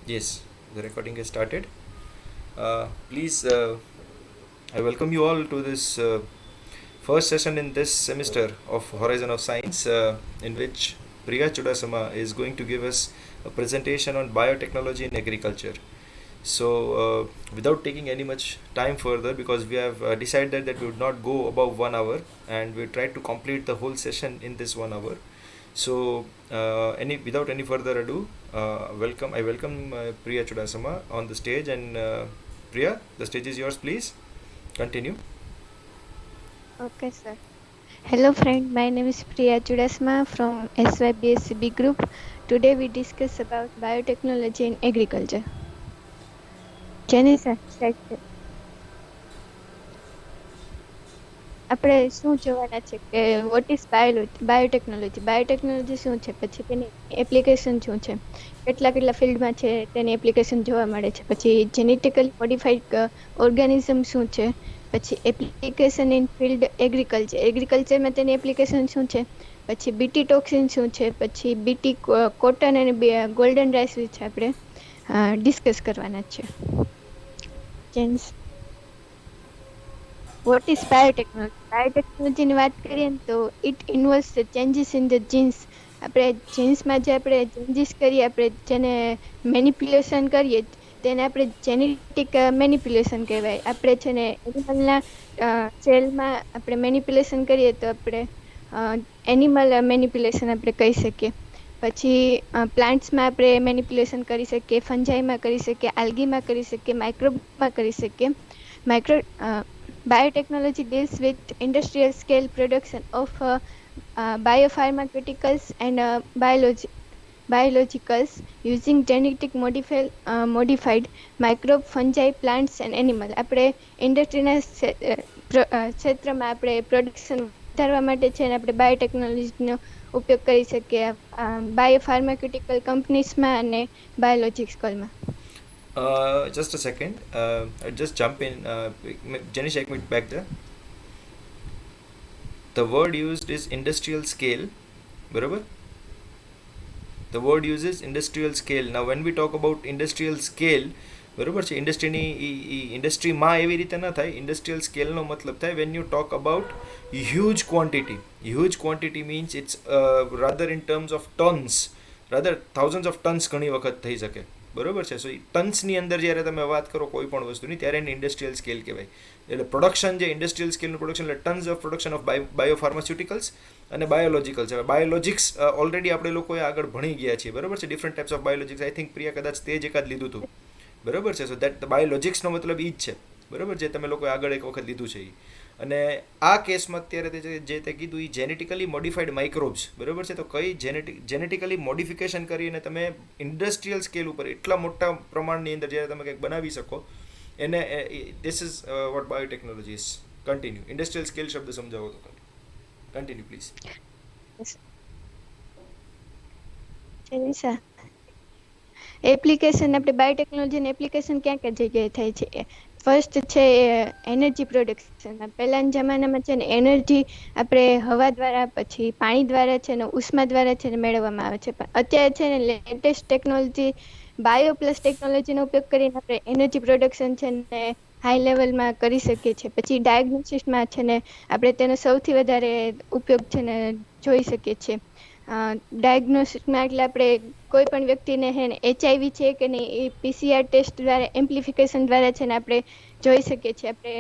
Yes, the recording has started. Please, I welcome you all to this first session in this semester of Horizon of Science, in which Priya Chudasama is going to give us a presentation on biotechnology in agriculture. So, without taking any much time further, because we have decided that we would not go above 1 hour, and we tried to complete the whole session in this 1 hour. So, any without any further ado, welcome. I welcome Priya Chudasama on the stage, and Priya, the stage is yours. Please continue. Okay, sir. Hello, friend. My name is Priya Chudasma from SYBSCB Group. Today we discuss about biotechnology in agriculture. જેની સાથે આપણે શું જોવાના છે કે what is biotechnology biotechnology શું છે, પછી તેની એપ્લિકેશન શું છે, કેટલા કેટલા ફિલ્ડમાં છે તેની એપ્લિકેશન જોવા મળે છે, પછી જેનેટિકલી મોડિફાઈડ ઓર્ગેનિઝમ શું છે, પછી એપ્લિકેશન ઇન ફિલ્ડ એગ્રીકલ્ચરમાં તેની એપ્લિકેશન શું છે, પછી બીટી ટોક્સિન શું છે, પછી બીટી કોટન અને ગોલ્ડન રાઈસ વિશે આપણે ડિસ્કસ કરવાના છે. જેન્સ વોટ ઇઝ બાયોટેકનોલોજીની વાત કરીએ ને તો it involves the changes in the jeans. આપણે જીન્સમાં જે આપણે ચેન્જીસ કરીએ, આપણે જેને મેનિપ્યુલેશન કરીએ તેને આપણે જેનેટિક મેનિપ્યુલેશન કહેવાય. આપણે છે ને એનિમલના સેલમાં આપણે મેનિપ્યુલેશન કરીએ તો આપણે એનિમલ મેનિપ્યુલેશન આપણે કહી શકીએ. પછી પ્લાન્ટ્સમાં આપણે મેનિપ્યુલેશન કરી શકીએ, ફંજાઈમાં કરી શકીએ, આલ્ગીમાં કરી શકીએ, માઇક્રોબમાં કરી શકીએ. Biotechnology deals with industrial scale production of biopharmaceuticals and biologicals using modified microbe, fungi, plants and animal. આપણે ઇન્ડસ્ટ્રીના ક્ષેત્રમાં આપણે પ્રોડક્શન વધારવા માટે છે ને આપણે બાયોટેકનોલોજીનો ઉપયોગ કરી શકીએ બાયોફાર્માસ્યુટિકલ કંપનીઝમાં અને બાયોલોજિકલ્સમાં. Just a second. I'll just jump in. Janish, एक minute back there. The word used is industrial scale. बरोबर? The word uses industrial scale. Now, when we talk about industrial scale, બરોબર છે, ઇન્ડસ્ટ્રીમાં એવી રીતે ન થાય. ઇન્ડસ્ટ્રીયલ સ્કેલનો મતલબ થાય when you talk about huge quantity. Huge quantity means it's rather in terms of tons, rather thousands of tons ઘણી વખત થઈ શકે. બરોબર છે. સો ટન્સની અંદર જ્યારે તમે વાત કરો કોઈ પણ વસ્તુની ત્યારે એને ઇન્ડસ્ટ્રીયલ સ્કેલ કહેવાય. એટલે પ્રોડક્શન જે ઇન્ડસ્ટ્રીયલ સ્કેલનું પ્રોડક્શન એટલે ટન્સ ઓફ પ્રોડક્શન ઓફ બાયોફાર્માસ્યુટિકલ્સ અને બાયોલોજિકલ્સ. હવે બાયોલોજિક્સ ઓલરેડી આપણે લોકોએ આગળ ભણી ગયા છીએ. બરોબર છે. Different types of biologics. I think Priya કદાચ તે જ એકાદ લીધું હતું. બરોબર છે. સો દેટ બાયોલોજિક્સનો મતલબ એ જ છે. બરોબર, જે તમે લોકોએ આગળ એક વખત લીધું છે એ. અને આ કેસમાં અત્યારે જે તે કીધું એ જેનેટિકલી મોડિફાઈડ માઇક્રોબ્સ. બરોબર છે. તો કઈ જેનેટિકલી મોડિફિકેશન કરીને તમે ઇન્ડસ્ટ્રીયલ સ્કેલ ઉપર એટલા મોટા પ્રમાણની અંદર જ્યારે તમે કંઈક બનાવી શકો એને this is what biotechnology is. Continue. Industrial scale શબ્દ સમજાવો તો કન્ટિન્યુ પ્લીઝ. એપ્લિકેશન આપણે બાયોટેકનોલોજીની એપ્લિકેશન ક્યાં ક્યાં જગ્યાએ થાય છે. ફર્સ્ટ છે એનર્જી પ્રોડક્શન. પહેલાના જમાનામાં છે ને એનર્જી આપણે હવા દ્વારા, પછી પાણી દ્વારા છે ને ઉષ્મા દ્વારા છે ને મેળવવામાં આવે છે. પણ અત્યારે છે ને લેટેસ્ટ ટેકનોલોજી બાયો પ્લસ ટેકનોલોજીનો ઉપયોગ કરીને આપણે એનર્જી પ્રોડક્શન છે ને હાઈ લેવલમાં કરી શકીએ છીએ. પછી ડાયગ્નોસિસમાં છે ને આપણે તેનો સૌથી વધારે ઉપયોગ છે ને જોઈ શકીએ છીએ. ડાયગ્નોસિસમાં એટલે આપણે કોઈ પણ વ્યક્તિને છે ને એચઆઈવી છે કે નહીં એ પીસીઆર ટેસ્ટ દ્વારા એમ્પ્લિફિકેશન દ્વારા છે ને આપણે જોઈ શકીએ છીએ. આપણે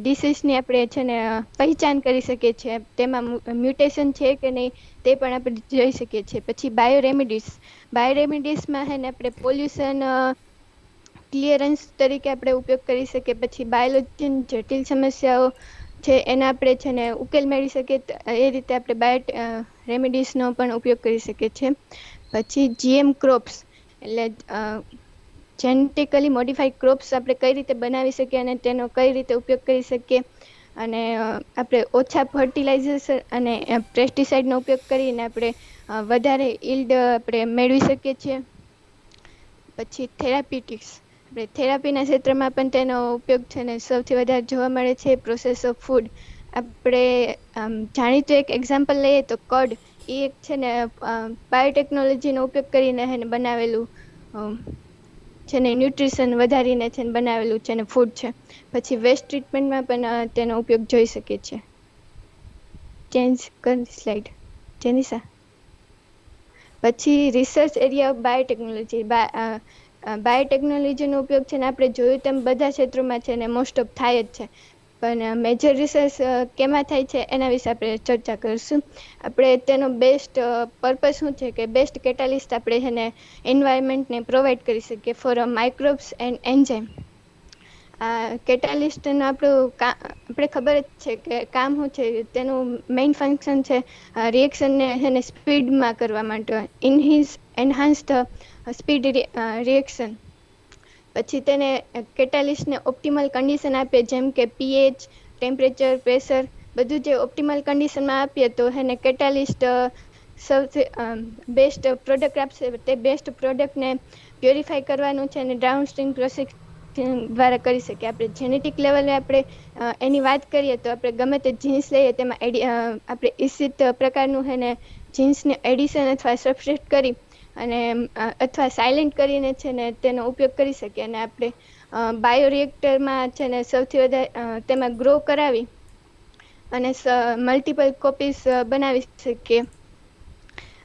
ડિસીઝની આપણે છે ને પહેચાન કરી શકીએ છીએ. તેમાં મ્યુટેશન છે કે નહીં તે પણ આપણે જોઈ શકીએ છીએ. પછી બાયોરેમિડીસમાં છે ને આપણે પોલ્યુશન ક્લિયરન્સ તરીકે આપણે ઉપયોગ કરી શકીએ. પછી બાયોલોજીની જટિલ સમસ્યાઓ છે એના આપણે છે ને ઉકેલ મેળવી શકીએ. એ રીતે આપણે રેમેડીસનો પણ ઉપયોગ કરી શકીએ છીએ. પછી જીએમ ક્રોપ્સ એટલે જેનેટિકલી મોડિફાઈડ ક્રોપ્સ આપણે કઈ રીતે બનાવી શકીએ અને તેનો કઈ રીતે ઉપયોગ કરી શકીએ. અને આપણે ઓછા ફર્ટિલાઇઝર્સ અને પેસ્ટિસાઇડનો ઉપયોગ કરીને આપણે વધારે ઈલ્ડ આપણે મેળવી શકીએ છીએ. પછી થેરાપ્યુટિક્સ, આપણે થેરાપીના ક્ષેત્રમાં પણ તેનો ઉપયોગ છે ને સૌથી વધારે જોવા મળે છે. પ્રોસેસ ઓફ ફૂડ, આપણે જાણીતું એક એક્ઝામ્પલ લઈએ તો કર્ડ. એ એક છે ને બાયોટેકનોલોજીનો ઉપયોગ કરીને એને બનાવેલું છે ને ન્યુટ્રિશન વધારીને છે ને બનાવેલું છે ને ફૂડ છે. પછી વેસ્ટ ટ્રીટમેન્ટમાં પણ તેનો ઉપયોગ જોઈ શકીએ છીએ. ચેન્જ કર સ્લાઇડ જેનિસા. પછી રિસર્ચ એરિયા ઓફ બાયોટેકનોલોજી. બાયોટેકનોલોજીનો ઉપયોગ છે ને આપણે જોયું તેમ બધા ક્ષેત્રોમાં છે ને મોસ્ટ ઓફ થાય જ છે. પણ મેજર રિસર્ચ કેમાં થાય છે એના વિશે આપણે ચર્ચા કરીશું. આપણે તેનો બેસ્ટ પર્પઝ શું છે કે બેસ્ટ કેટાલિસ્ટ આપણે એને એન્વાયરમેન્ટને પ્રોવાઈડ કરી શકીએ ફોર માઇક્રોબ્સ એન્ડ એન્ઝાઇમ. કેટાલિસ્ટનું આપણે ખબર જ છે કે કામ શું છે. તેનું મેઇન ફંક્શન છે રિએક્શનને એને સ્પીડમાં કરવા માટે એનહાન્સ ધ સ્પીડ રિએક્શન. પછી તેને કેટાલિસ્ટને ઓપ્ટિમલ કન્ડિશન આપે જેમ કે પીએચ, ટેમ્પરેચર, પ્રેશર બધું જે ઓપ્ટિમલ કન્ડિશનમાં આપીએ તો એને કેટાલિસ્ટ સૌથી બેસ્ટ પ્રોડક્ટ આપશે. તે બેસ્ટ પ્રોડક્ટને પ્યોરિફાય કરવાનું છે અને ડાઉન સ્ટ્રીમ પ્રોસેસ દ્વારા કરી શકીએ. આપણે જેનેટિક લેવલે આપણે એની વાત કરીએ તો આપણે ગમે તે જીન્સ લઈએ તેમાં આપણે ઈચ્છિત પ્રકારનું એને જીન્સને એડિશન અથવા સબસ્ટ્રેટ કરી અને અથવા સાયલેન્ટ કરીને છે ને તેનો ઉપયોગ કરી શકીએ. અને આપણે બાયોરિએક્ટરમાં છે ને સૌથી વધારે તેમાં ગ્રો કરાવી અને મલ્ટિપલ કોપીસ બનાવી શકીએ.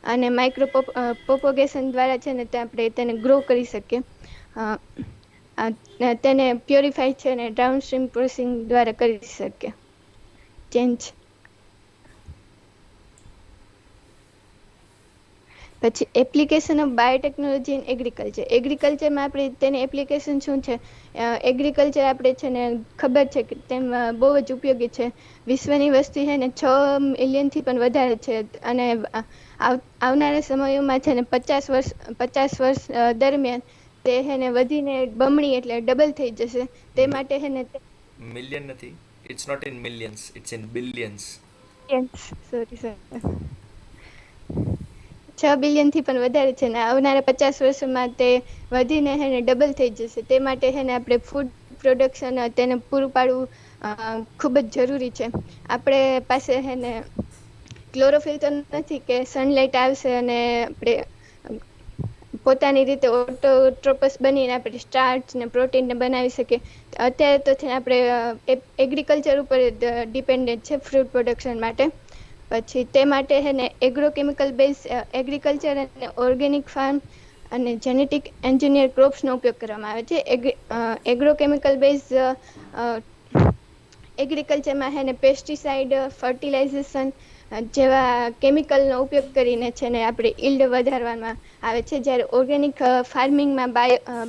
અને માઇક્રો પ્રોપોગેશન દ્વારા છે ને આપણે તેને ગ્રો કરી શકીએ. તેને પ્યોરિફાય છે ને ડાઉન સ્ટ્રીમ પ્રોસેસિંગ દ્વારા કરી શકીએ. ચેન્જ. પછી application of biotechnology in agriculture. એગ્રીકલ્ચરમાં આપણે તેની એપ્લિકેશન શું છે. એગ્રીકલ્ચર આપણે છે ને ખબર છે કે તેમાં બહુ જ ઉપયોગી છે. વિશ્વની વસ્તી છે ને 6 મિલિયનથી પણ વધારે છે. અને આવનારા સમયોમાં છે ને 50 વર્ષ દરમિયાન તે એને વધીને બમણી એટલે ડબલ થઈ જશે. તે માટે છે ને મિલિયન નથી, it's not in millions, it's in billions. Sorry 6 બિલિયનથી પણ વધારે છે ને આવનારા 50 વર્ષમાં તે વધીને એને ડબલ થઈ જશે. તે માટે એને આપણે ફૂડ પ્રોડક્શન તેને પૂરું પાડવું ખૂબ જ જરૂરી છે. આપણે પાસે એને ક્લોરોફિલ તો નથી કે સનલાઇટ આવશે અને આપણે પોતાની રીતે ઓટોટ્રોપસ બનીને આપણે સ્ટાર્ચ ને પ્રોટીનને બનાવી શકીએ. અત્યારે તો છે આપણે એગ્રીકલ્ચર ઉપર ડિપેન્ડન્ટ છે ફ્રૂટ પ્રોડક્શન માટે. પછી તે માટે છે ને એગ્રોકેમિકલ બેઝ એગ્રીકલ્ચર અને ઓર્ગેનિક ફાર્મ અને જેનેટિક એન્જિનિયર ક્રોપ્સનો ઉપયોગ કરવામાં આવે છે. એગ્રોકેમિકલ બેઝ એગ્રીકલ્ચરમાં છે ને પેસ્ટિસાઇડ, ફર્ટિલાઇઝેશન જેવા કેમિકલનો ઉપયોગ કરીને છે ને આપણે ઈલ્ડ વધારવામાં આવે છે. જ્યારે ઓર્ગેનિક ફાર્મિંગમાં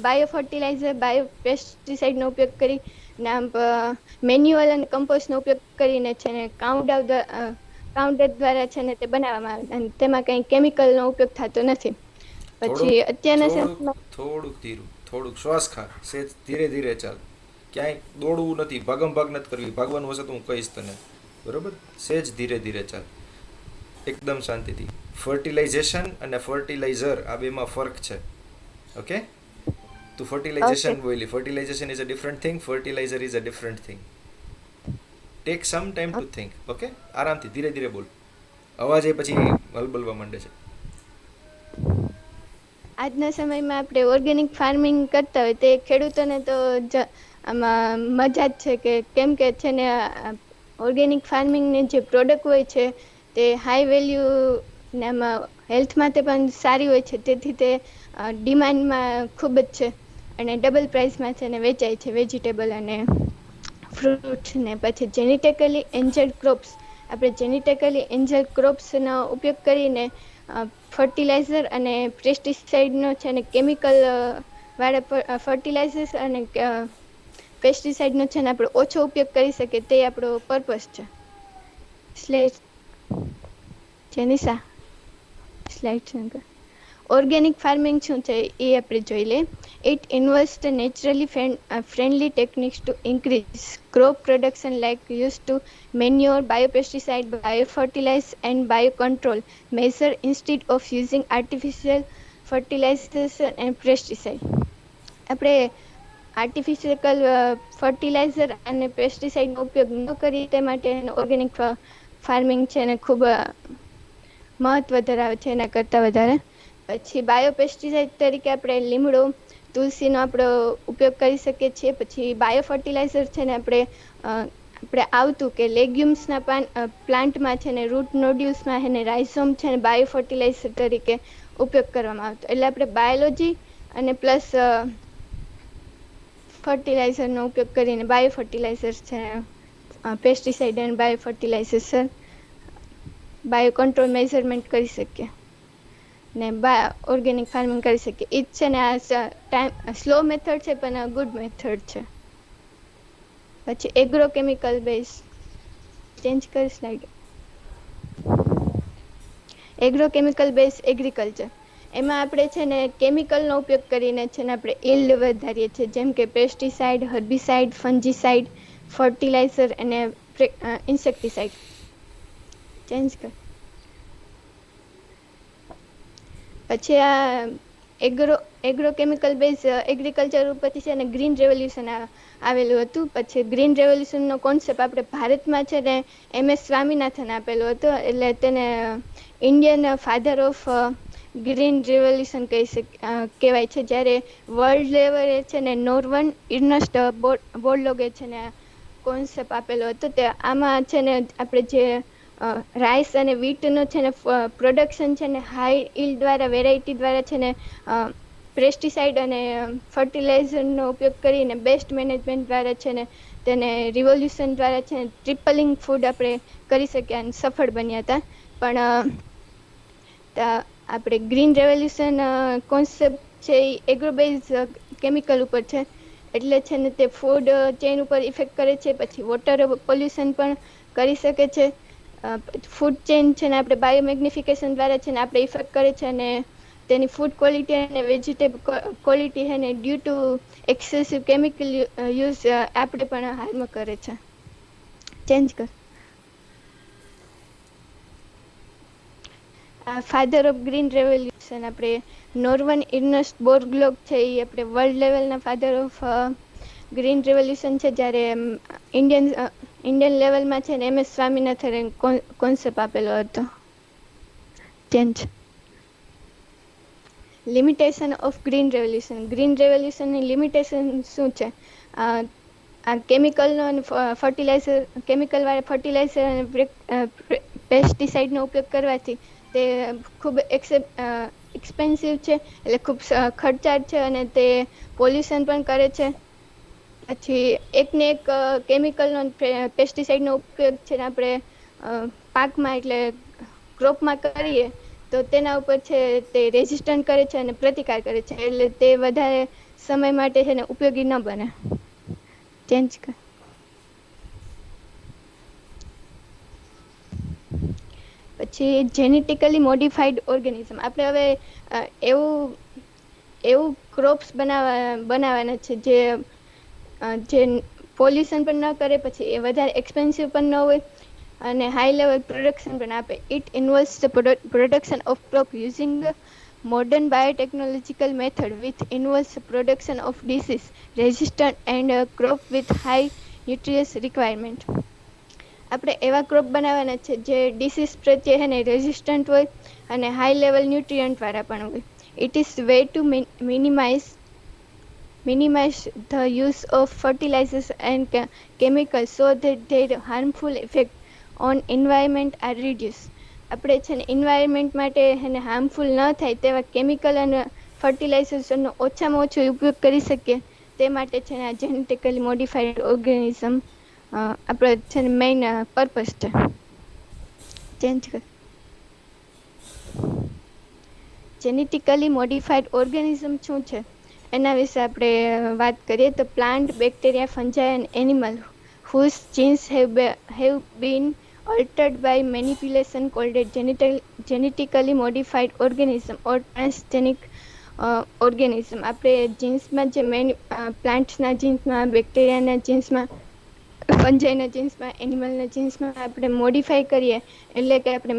બાયો ફર્ટિલાઇઝર, બાયો પેસ્ટિસાઇડનો ઉપયોગ કરી મેન્યુઅલ અને કમ્પોસ્ટનો ઉપયોગ કરીને છે ને કાઉન્ટર દ્વારા છે ને તે બનાવવામાં આવે અને તેમાં કંઈ કેમિકલનો ઉપયોગ થતો નથી. પછી અત્યારના સમયમાં થોડુંક ધીરું, થોડુંક શ્વાસ ખા, સેજ ધીરે ધીરે ચાલ. ક્યાંય દોડવું નથી, ભાગમ ભાગ નથી કરવી. ભાગવાનું હશે તો હું કહીશ તને, બરોબર? સેજ ધીરે ધીરે ચાલ, એકદમ શાંતિથી. ફર્ટિલાઇઝેશન અને ફર્ટિલાઇઝર આ બેમાં ફરક છે. ઓકે? તું ફર્ટિલાઇઝેશન બોલી. Fertilization is a different thing, fertilizer is a different thing. Take some time to think. Okay? આરામથી ધીરે ધીરે બોલ. અવાજ એ પછી હલબલવા માંડે છે. આજના સમયમાં આપણે ઓર્ગેનિક ફાર્મિંગ કરતા હોય તે ખેડૂતોને તો આમાં મજા જ છે કે કેમ કે છે ને ઓર્ગેનિક ફાર્મિંગની જે પ્રોડક્ટ હોય છે તે હાઈ વેલ્યુ ને આમાં હેલ્થ માટે પણ સારી હોય છે. તેથી તે ડિમાન્ડમાં ખૂબ જ છે અને ડબલ પ્રાઇસમાં છે ને વેચાય છે વેજીટેબલ અને ફ્રૂટ. ને પછી જેનેટિકલી એન્જર્ડ ક્રોપ્સ. આપણે જેનેટિકલી એન્જર્ડ ક્રોપ્સનો ઉપયોગ કરીને ફર્ટિલાઇઝર અને પેસ્ટિસાઇડનો છે અને કેમિકલ વાળા ફર્ટિલાઇઝર્સ અને પેસ્ટિસાઇડનો છે ને આપણે ઓછો ઉપયોગ કરી શકીએ તે આપણો પર્પસ છે. જેનિસા સ્લાઇડ. ઓર્ગેનિક ફાર્મિંગ શું છે એ આપણે જોઈ લે. It involves the naturally friendly techniques to increase crop production like used to manure, biopesticide, biofertilize and biocontrol measure instead of using artificial fertilizers and pesticide. આપણે આર્ટિફિશિયલ ફર્ટિલાઇઝર અને પેસ્ટિસાઇડનો ઉપયોગ ન કરીએ તે માટે ઓર્ગેનિક ફાર્મિંગ છે ને ખૂબ મહત્વ ધરાવે છે એના કરતાં વધારે. પછી બાયોપેસ્ટિસાઇડ તરીકે આપણે લીમડો, તુલસીનો આપણો ઉપયોગ કરી શકીએ છીએ. પછી બાયો ફર્ટિલાઇઝર છે ને આપણે આવતું કે લેગ્યુમ્સના પ્લાન્ટમાં છે ને રૂટ નોડ્યુલ્સમાં છે ને રાઇઝોમ છે ને બાયો ફર્ટિલાઇઝર તરીકે ઉપયોગ કરવામાં આવતો. એટલે આપણે બાયોલોજી અને પ્લસ ફર્ટિલાઇઝરનો ઉપયોગ કરીને બાયો ફર્ટિલાઇઝર છે, પેસ્ટિસાઇડ અને bio fertilizer bio control measurement કરી શકીએ ને ઓર્ગેનિક ફાર્મિંગ કરી શકીએ. એ જ છે ને આ સ્લો મેથડ છે પણ ગુડ મેથડ છે. પછી એગ્રોકેમિકલ બેઝ ચેન્જ કરી સ્લાઇડ. એગ્રોકેમિકલ બેઝ એગ્રીકલ્ચર, એમાં આપણે છે ને કેમિકલનો ઉપયોગ કરીને છે ને આપણે ઈલ્ડ વધારીએ છીએ, જેમ કે પેસ્ટિસાઇડ, હર્બિસાઇડ, ફંજીસાઇડ, ફર્ટિલાઇઝર અને ઇન્સેક્ટિસાઇડ. ચેન્જ કર. પછી આ એગ્રોકેમિકલ બેઝ એગ્રીકલ્ચર ઉપરથી છે ને ગ્રીન રેવોલ્યુશન આવેલું હતું. પછી ગ્રીન રેવોલ્યુશનનો કોન્સેપ્ટ આપણે ભારતમાં છે ને MS સ્વામિનાથન આપેલો હતો. એટલે તેને Indian father of green revolution કહેવાય છે. જ્યારે વર્લ્ડ લેવલે છે ને નોર્વન ઇર્નસ્ટ બોરલોગે છે ને કોન્સેપ્ટ આપેલો હતો. તે આમાં છે ને આપણે જે રાઈસ અને વીટનું છે ને પ્રોડક્શન છે ને હાઈ ઈલ્ડ દ્વારા વેરાયટી દ્વારા છે ને પેસ્ટિસાઇડ અને ફર્ટિલાઇઝરનો ઉપયોગ કરીને બેસ્ટ મેનેજમેન્ટ દ્વારા છે ને તેને રિવોલ્યુશન દ્વારા છે ને ટ્રિપલિંગ ફૂડ આપણે કરી શક્યા અને સફળ બન્યા હતા. પણ આપણે ગ્રીન રેવોલ્યુશન કોન્સેપ્ટ છે એ એગ્રોબેઝ કેમિકલ ઉપર છે. એટલે છે ને તે ફૂડ ચેઇન ઉપર ઇફેક્ટ કરે છે. પછી વોટર પોલ્યુશન પણ કરી શકે છે. ફૂડ ચેઇન છે ને આપણે બાયોમેગ્નિફિકેશન દ્વારા છે ને આપણે ઇફેક્ટ કરે છે અને તેની ફૂડ ક્વોલિટી અને વેજીટેબલ ક્વોલિટી છે ને due to excessive chemical use આપણે પણ હાર્મ કરે છે. ચેન્જ કર. ફાધર ઓફ ગ્રીન રેવોલ્યુશન આપણે નોર્વન ઇર્નસ્ટ બોરલોગ છે એ આપણે વર્લ્ડ લેવલના ફાધર ઓફ ગ્રીન રેવોલ્યુશન છે. જ્યારે ઇન્ડિયન લેવલમાં છે ને MS સ્વામિનાથન કોન્સેપ્ટ આપેલો હતો. Change. Limitation of green revolution. Green રેવોલ્યુશનની લિમિટેશન શું છે? આ કેમિકલનો અને કેમિકલવાળા ફર્ટિલાઇઝર અને પેસ્ટિસાઇડનો ઉપયોગ કરવાથી તે ખૂબ એક્સપેન્સિવ છે, એટલે ખૂબ ખર્ચાળ છે અને તે પોલ્યુશન પણ કરે છે. પછી એકને એક કેમિકલનો પેસ્ટિસાઇડનો ઉપયોગ છે ને આપણે પાકમાં એટલે ક્રોપમાં કરીએ તો તેના ઉપર છે તે રેઝિસ્ટન્ટ કરે છે અને પ્રતિકાર કરે છે. એટલે તે વધારે સમય માટે છે ને ઉપયોગી ન બને. ચેન્જ કર. પછી જેનેટિકલી મોડિફાઈડ ઓર્ગેનિઝમ. આપણે હવે એવું ક્રોપ્સ બનાવવાના છે જે પોલ્યુશન પણ ન કરે, પછી એ વધારે એક્સપેન્સિવ પણ ન હોય અને હાઈ લેવલ પ્રોડક્શન પણ આપે. It involves the production of crop using modern biotechnological method which involves production of disease resistant and crop with high nutrient requirement. આપણે એવા ક્રોપ બનાવવાના છે જે ડિસીઝ પ્રત્યે છે ને રેઝિસ્ટન્ટ હોય અને હાઈ લેવલ ન્યુટ્રિયન્ટવાળા પણ હોય. It is way to minimize the use of fertilizers and chemicals so that their harmful effect on environment are reduced. આપણે છે ને એન્વાયરમેન્ટ માટે એને હાર્મફુલ ન થાય તેવા કેમિકલ અને ફર્ટિલાઇઝર્સનો ઓછામાં ઓછો ઉપયોગ કરી શકીએ તે માટે છે ને આ જેનેટિકલી મોડિફાઈડ ઓર્ગેનિઝમ આપણો છે ને મેઇન પર્પઝ છે. ચેન્જ કર. જેનેટિકલી મોડિફાઈડ ઓર્ગેનિઝમ શું છે એના વિશે આપણે વાત કરીએ તો plant, bacteria, fungi and animal whose genes have been altered by manipulation called a genetically modified organism or transgenic organism. આપણે જીન્સમાં જે પ્લાન્ટ્સના જીન્સમાં, બેક્ટેરિયાના જીન્સમાં, ફંજાઈના જીન્સમાં, એનિમલના જીન્સમાં આપણે મોડિફાઈ કરીએ એટલે કે આપણે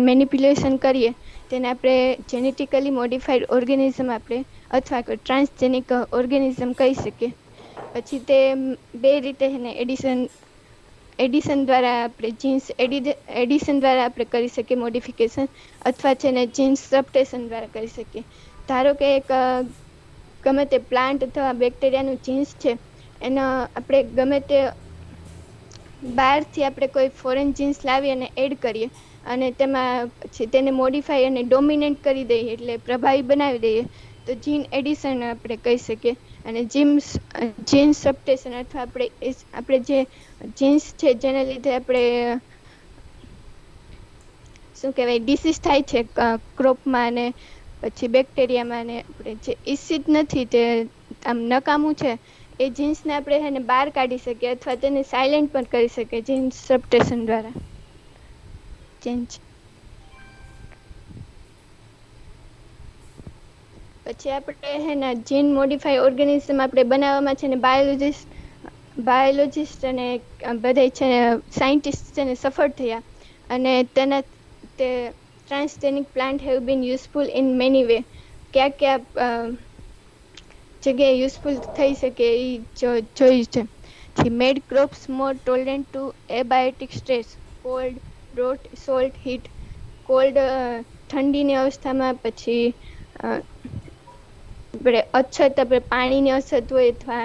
મેનિપ્યુલેશન કરીએ તેને આપણે જેનેટિકલી મોડિફાઈડ ઓર્ગેનિઝમ આપણે અથવા ટ્રાન્સજેનિક ઓર્ગેનિઝમ કહી શકીએ. પછી તે બે રીતે એને એડિશન દ્વારા આપણે જીન્સ એડિશન દ્વારા આપણે કરી શકીએ મોડિફિકેશન, અથવા છે ને જીન્સ સબસ્ટેશન દ્વારા કરી શકીએ. ધારો કે એક ગમે તે પ્લાન્ટ અથવા બેક્ટેરિયાનું જીન્સ છે, એનો આપણે ગમે તે બહારથી આપણે કોઈ ફોરેન જીન્સ લાવી અને એડ કરીએ અને તેમાં પછી તેને મોડિફાઈ અને ડોમિનેન્ટ કરી દઈએ, એટલે પ્રભાવી બનાવી દઈએ, તો જીન એડિશન આપણે કહી શકીએ. અને જીન સબસ્ટેશન અથવા આપણે જે જીન્સ છે જેને લીધે આપણે શું કહેવાય ડિસીઝ થાય છે ક્રોપમાં ને પછી બેક્ટેરિયામાં, ને આપણે જે ઈચ્છિત નથી તે આમ નકામું છે એ જીન્સને આપણે એને બહાર કાઢી શકીએ અથવા તેને સાયલેન્ટ પણ કરી શકીએ જીન્સ સબસ્ટેશન દ્વારા. ચેન્જ પછી આપણે હેને જીન મોડિફાઈ ઓર્ગેનિઝમ આપણે બનાવવામાં છે ને બાયોલોજિસ્ટ અને બધા છે ને સાયન્ટિસ્ટ છે ને સફળ થયા, અને તે transgenic plant have been useful in many way. ક્યાં જગ્યાએ યુઝફુલ થઈ શકે એ જોયું છે. Made crops more tolerant to abiotic stress, cold, drought, salt, heat. Cold ઠંડીની અવસ્થામાં, પછી આપણે આપણે પાણીની અછત હોય અથવા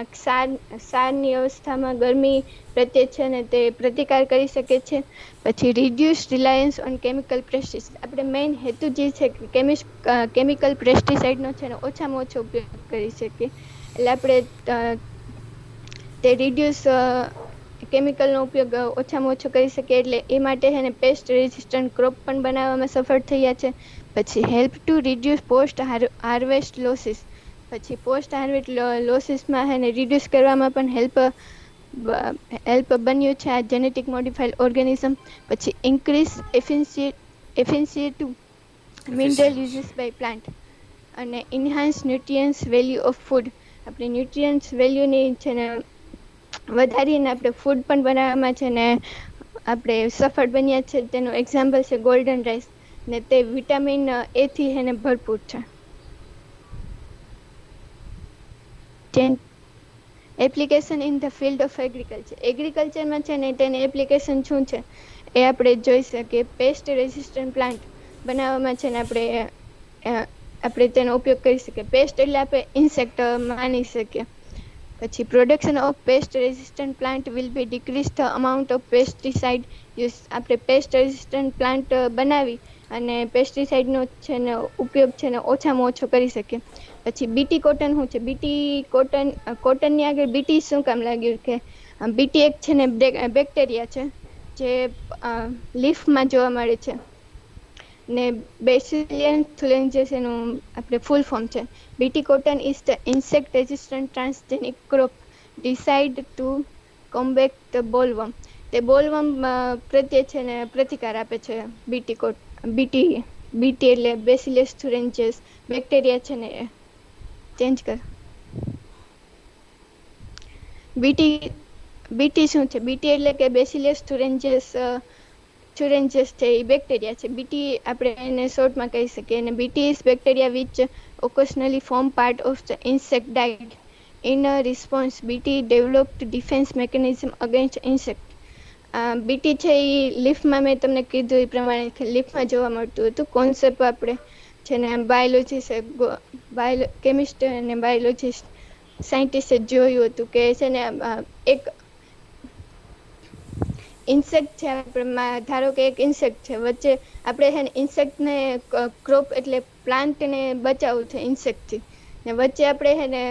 સારની અવસ્થામાં ગરમી પ્રત્યે છે ને તે પ્રતિકાર કરી શકે છે. પછી reduce Reliance on chemical pesticide. આપણે મેઇન હેતુ જે છે કે કેમિકલ પેસ્ટિસાઇડનો છે ને ઓછામાં ઓછો ઉપયોગ કરી શકીએ, એટલે આપણે તે રિડ્યુસ કેમિકલનો ઉપયોગ ઓછામાં ઓછો કરી શકીએ, એટલે એ માટે એને પેસ્ટ રેઝિસ્ટન્ટ ક્રોપ પણ બનાવવામાં સફળ થયા છે. પછી help to reduce post harvest losses. પછી પોસ્ટ હાર્વેસ્ટ લોસીસમાં એને રિડ્યુસ કરવામાં પણ હેલ્પ બન્યું છે આ જેનેટિક મોડિફાઈડ ઓર્ગેનિઝમ. પછી increase efficiency to mineral uses by plant અને enhance nutrients value of food. આપણે ન્યુટ્રિયન્સ વેલ્યુની છે ને વધારીને આપણે ફૂડ પણ બનાવવામાં છે ને આપણે સફળ બન્યા છે. તેનું એક્ઝામ્પલ છે ગોલ્ડન રાઈસ, ને તે વિટામિન એ થી એને ભરપૂર છે. Application in the field of એગ્રીકલ્ચરમાં છે ને તેની એપ્લિકેશન શું છે એ આપણે જોઈ શકીએ. પેસ્ટ રેઝિસ્ટન્ટ પ્લાન્ટ બનાવવામાં છે ને આપણે તેનો ઉપયોગ કરી શકીએ. પેસ્ટ એટલે આપણે ઇન્સેક્ટ માની શકીએ. પછી production of paste resistant plant will be decrease the amount of pesticide use. આપણે પેસ્ટ રેઝિસ્ટન્ટ પ્લાન્ટ બનાવી અને પેસ્ટિસાઇડનો છે ને ઉપયોગ છે ને ઓછામાં ઓછો કરી શકીએ. પછી બીટી કોટન શું છે? કોટનની આગળ બીટી શું કામ લાગ્યું કે બીટી એક છે ને બેક્ટેરિયા છે જે લીફમાં જોવા મળે છે, ને બેસિલિયન થુલેન્સિસ એનું આપણે ફૂલ ફોર્મ છે. BT cotton is the insect resistant transgenic crop decide to combat the bollworm. તે બોલવર્મ પ્રત્યે છે ને પ્રતિકાર આપે છે. બીટી એટલે બેસિલસ થુલેન્સિસ બેક્ટેરિયા છે ને ચેન્જ કર. બીટી શું છે? બીટી એટલે કે બેસિલસ થુલેન્સિસ છે એ બેક્ટેરિયા છે. બીટી આપણે એને શોર્ટમાં કહી શકીએ. અને BT is bacteria which occasionally form part of the insect diet. In response BT developed defence mechanism against insect. BT છે એ લીફમાં મેં તમને કીધું એ પ્રમાણે લીફમાં જોવા મળતું હતું. કોન્સેપ્ટ આપણે છે ને કેમિસ્ટ અને બાયોલોજીસ્ટ સાયન્ટિસ્ટે જોયું હતું કે છે ને એક ઇન્સેક્ટ છે, ધારો કે એક ઇન્સેક્ટ છે, વચ્ચે આપણે છે ને ઇન્સેક્ટને ક્રોપ એટલે પ્લાન્ટને બચાવવું છે ઇન્સેક્ટથી, ને વચ્ચે આપણે છે ને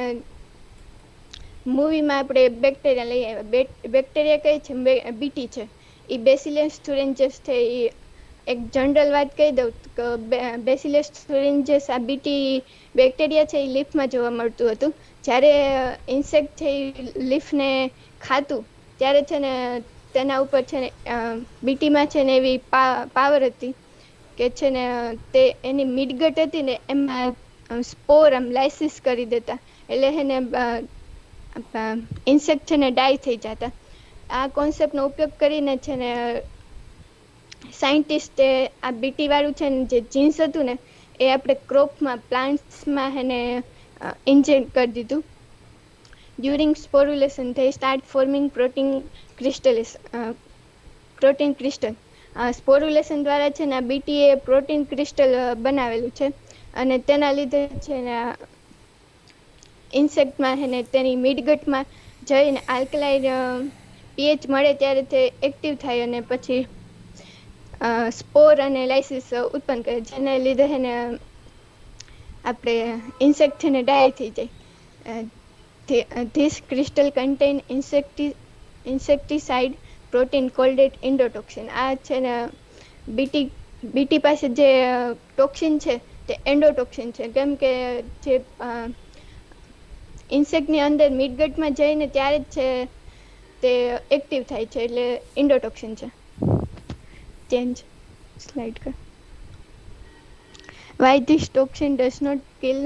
મૂવીમાં આપણે બેક્ટેરિયા લઈ આવ્યા. બેક્ટેરિયા કઈ છે? બીટી છે. એ બેસિલસ થુલેન્સિસ છે. એ એક જનરલ વાત કહી દઉં કે બેસિલસ થુલેન્સિસ આ બીટી બેક્ટેરિયા છે એ લીફમાં જોવા મળતું હતું. જ્યારે ઇન્સેક્ટ છે એ લીફને ખાતું ત્યારે છે ને તેના ઉપર છે ને બીટીમાં છે ને એવી પાવર હતી કે છે ને તે એની મિડગટ હતી ને એમાં સ્પોર લાઇસિસ કરી દેતા, એટલે એને ઇન્સેક્ટ છે ને ડાય થઈ જતા. આ કોન્સેપ્ટનો ઉપયોગ કરીને છે ને સાયન્ટિસ્ટે આ બીટી વાળું છે ને જે જીન્સ હતું ને એ આપણે ક્રોપમાં પ્લાન્ટ્સમાં એને ઇન્જેક્ટ કરી દીધું. During sporulation they start forming protein crystals. Protein crystal. Sporulation દ્વારા છે ને આ બીટી એ પ્રોટીન ક્રિસ્ટલ બનાવેલું છે અને તેના લીધે છે ને ઇન્સેક્ટમાં છે ને તેની મિડગટમાં જઈને આલ્કલાઇન પીએચ મળે ત્યારે તે એક્ટિવ થાય અને પછી સ્પોર અને લાઇસિસ ઉત્પન્ન કરે, જેને લીધે છે ને આપણે ઇન્સેક્ટ છે ને ડાય થઈ જાય. This crystal contain insecticide protein called at endotoxin. આ છે ને બીટી પાસે જે ટોક્સિન છે તે એન્ડોટોક્સિન છે, કેમ કે જે ઇન્સેક્ટની અંદર મિડગટમાં જઈને ત્યારે જ છે તે એક્ટિવ થાય છે, એટલે એન્ડોટોક્સિન છે. ચેન્જ સ્લાઇડ કર. Why this toxin does not kill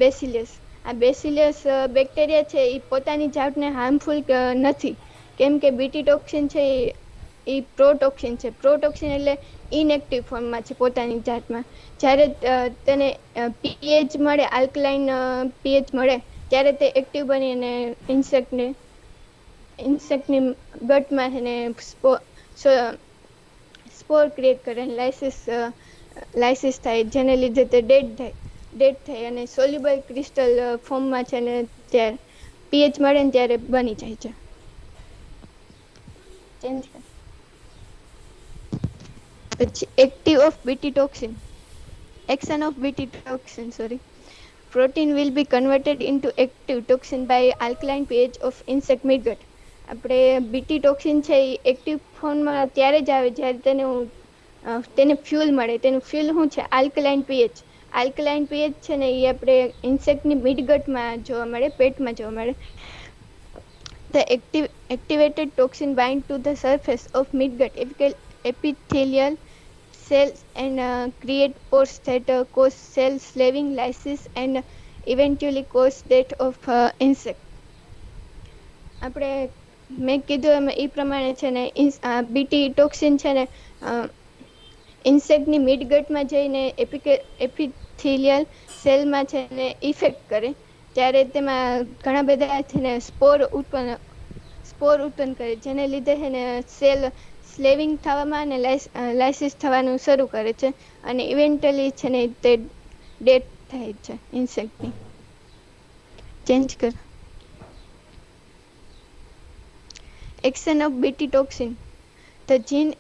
bacillus. આ બેસિલસ બેક્ટેરિયા છે એ પોતાની જાતને હાર્મફુલ નથી, કેમ કે બીટી ટોક્સિન છે એ પ્રોટોક્સિન છે. પ્રોટોક્સિન એટલે ઇનએક્ટિવ ફોર્મમાં છે પોતાની જાતમાં. જ્યારે તેને પીએચ મળે, આલ્કલાઇન પીએચ મળે ત્યારે તે એક્ટિવ બની અને ઇન્સેક્ટની ગટમાં છે ને સ્પોર ક્રિએટ કરે અને લાઇસિસ થાય, જેને લીધે તે ડેડ થાય અને સોલ્યુબલ ક્રિસ્ટલ ફોર્મમાં છે ને ત્યારે પીએચ મળે ને ત્યારે બની જાય છે. ચેન્જ કર. પછી active of BT toxin. Action of BT toxin, protein will be converted into active toxin by alkaline pH of insect midgut. આપણે બીટી ટોક્સિન છે એ એક્ટિવ ફોર્મમાં ત્યારે જ આવે જ્યારે તેને ફ્યુલ મળે. તેનું ફ્યુલ શું છે? Alkaline pH. આલ્કલાઇન પીએચ છે ને એ આપણે ઇન્સેક્ટની મિડગટમાં જોવા મળે, પેટમાં જોવા મળે. The activated toxin bind to the surface of midgut epithelial cells and create pores that cause cell slaving, lysis and eventually cause death of insect. આપણે મેં કીધું એમ એ પ્રમાણે છે ને બીટી ટોક્સિન છે ને ઇન્સેક્ટની મિડગટમાં જઈને એપિથેલિયલ સેલમાં છે ને ઇફેક્ટ કરે ત્યારે તેમાં ઘણા બધા છે ને સ્પોર ઉત્પન્ન કરે, જેને લીધે છે ને સેલ સ્લેવિંગ થવામાં અને લાઇસિસ થવાનું શરૂ કરે છે અને ઇવેન્ટલી છે ને તે ડેથ થાય છે ઇન્સેક્ટની. ચેન્જ કર. Action of BT toxin. The gene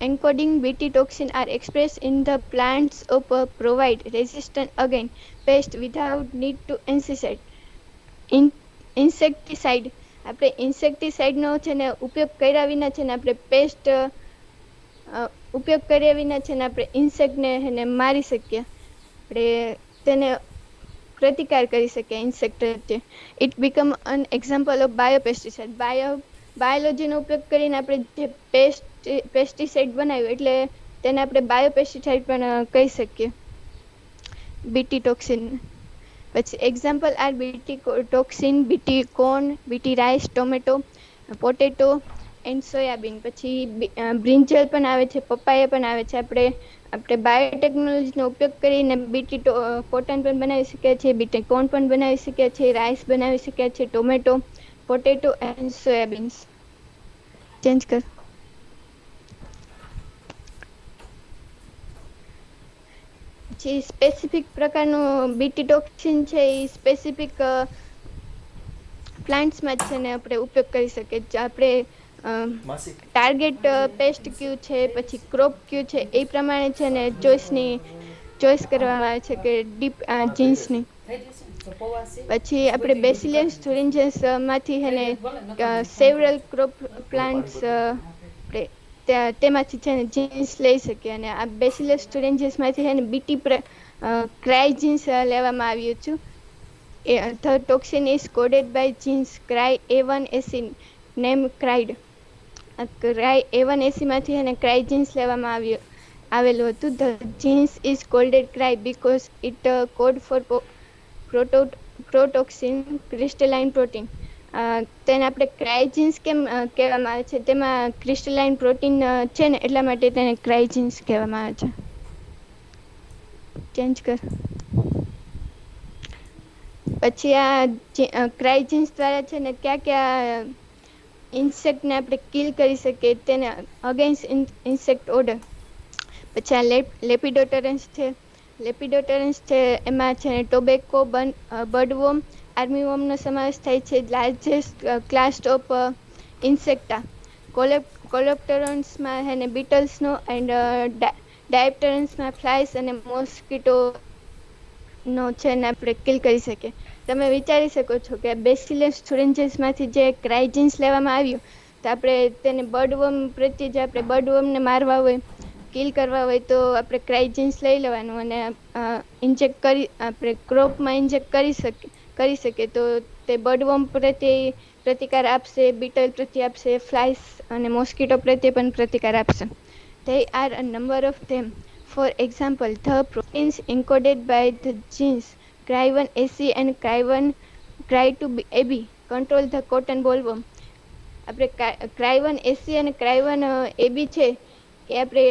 encoding BT toxin are expressed in the plants of provide resistance against pest without need to insecticide. આપણે ઇન્સેક્ટિસાઇડનો છે ને ઉપયોગ કર્યા વિના છે ને આપણે ઉપયોગ કર્યા વિના છે ને આપણે ઇન્સેક્ટને એને મારી શકીએ, આપણે તેને પ્રતિકાર કરી શકીએ ઇન્સેક્ટ વચ્ચે. It become an example of biopesticide. બાયોલોજીનો ઉપયોગ કરીને આપણે જે પેસ્ટિસાઇડ બનાવ્યું એટલે તેને આપણે બાયોપેસ્ટિસાઇડ પણ કહી શકીએ બીટી ટોક્સિન. પછી example are BT toxin, BT corn, BT rice, tomato, potato and soybean. પછી બ્રિંજલ પણ આવે છે, પપાયા પણ આવે છે. આપણે બાયોટેકનોલોજીનો ઉપયોગ કરીને બીટી કોટન પણ બનાવી શકીએ છીએ, બીટી કોર્ન પણ બનાવી શકીએ છીએ, રાઈસ બનાવી શકીએ છીએ, ટોમેટો, પોટેટો એન્ડ સોયાબીન્સ. ચેન્જ કર. જે સ્પેસિફિક પ્રકારનું બીટી ટોક્સિન છે એ સ્પેસિફિક પ્લાન્ટ્સમાં છે ને આપણે ઉપયોગ કરી શકીએ. આપણે ટાર્ગેટ પેસ્ટ ક્યુ છે, પછી ક્રોપ ક્યુ છે, એ પ્રમાણે છે ને ચોઈસ કરવામાં આવે છે કે ડીપ જીન્સની. પછી આપણે બેસિલિયસ થુરિન્જન્સ માંથી છે ને સેવરલ ક્રોપ પ્લાન્ટ્સ તેમાંથી છે ને જીન્સ લઈ શકીએ અને આ બેસિલસ સ્ટુડન્ટસમાંથી છે ને બીટી ક્રાય જીન્સ લેવામાં આવ્યું છે. The toxin is coded by genes cry-A1AC name cried. cry-A1AC માંથી છે ને ક્રાય જીન્સ લેવામાં આવેલું હતું. The genes is called cry because it code for protoxin crystalline protein. તેને આપણે ક્રાયજીન્સ કેમ કહેવામાં આવે છે? તેમાં ક્રિસ્ટલાઇન પ્રોટીન છે ને એટલા માટે તેને ક્રાયજીન્સ કહેવામાં આવે છે. ચેન્જ કર. પછી આ ક્રાયજીન્સ દ્વારા છે ને કયા ઇન્સેક્ટને આપણે કિલ કરી શકીએ તેને અગેન્સ્ટ ઇન્સેક્ટ ઓર્ડર. પછી આ લેપિડોટરન્સ છે એમાં છે ટોબેકો, બર્ડવોર્મ, આર્મીવોર્મનો સમાવેશ થાય છે. Largest class of insecta. કોલેપ્ટરન્સમાં છે ને બીટલ્સનો એન્ડ ડાયપ્ટરન્સમાં ફ્લાઇસ અને મોસ્કીટો નો છે ને આપણે કિલ કરી શકીએ. તમે વિચારી શકો છો કે બેસિલસ થુરિન્જીસમાંથી જે ક્રાઇજીન્સ લેવામાં આવ્યું તો આપણે તેને બર્ડવોર્મ પ્રત્યે જે આપણે બર્ડવોર્મને મારવા હોય, કિલ કરવા હોય તો આપણે ક્રાઇજીન્સ લઈ લેવાનું અને ઇન્જેક્ટ કરી આપણે ક્રોપમાં ઇન્જેક્ટ કરી શકીએ તો તે બર્ડવોર્મ પ્રત્યે પ્રતિકાર આપશે, બીટલ પ્રત્યે આપશે, ફ્લાઇસ અને મોસ્કીટો પ્રત્યે પણ પ્રતિકાર આપશે. There are a number of them. For example, the proteins encoded by the genes CRY1AC and CRY2AB control the cotton bollworm. આપણે CRY1AC અને CRY1AB છે એ આપણે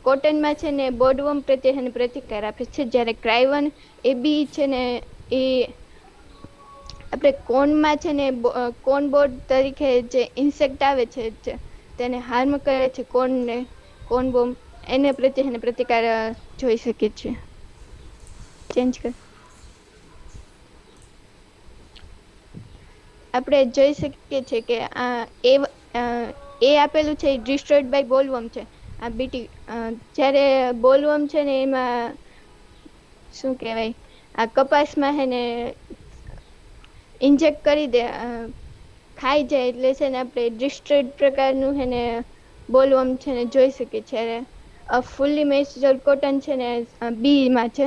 કોટનમાં છે ને બોર્ડવોર્મ પ્રત્યે પ્રતિકાર આપે છે, જ્યારે CRY1AB છે ને એ આપણે કોર્નમાં છે ને કોર્ન બોર્ડ તરીકે જે ઇન્સેક્ટ આવે છે તેને હાર્મ કરે છે, કોર્ન બોમ્બ એને પ્રત્યે પ્રતિકાર જોઈ શકીએ છીએ. ચેન્જ કર. આપણે જોઈ શકીએ છીએ કે એ આપેલું છે ડિસ્ટ્રોયડ બાય બોલવર્મ છે. આ બીટી જ્યારે બોલવર્મ છે ને એમાં શું કહેવાય આ કપાસમાં હે ને ઇન્જેક્ટ કરી દે, ખાઈ જાય એટલે છે ને આપણે ડિસ્ટ્રોયડ પ્રકારનું હે ને બોલવર્મ છે ને જોઈ શકીએ છીએ. ફુલ્લી મેચ્યોર્ડ કોટન છે ને બીમાં છે.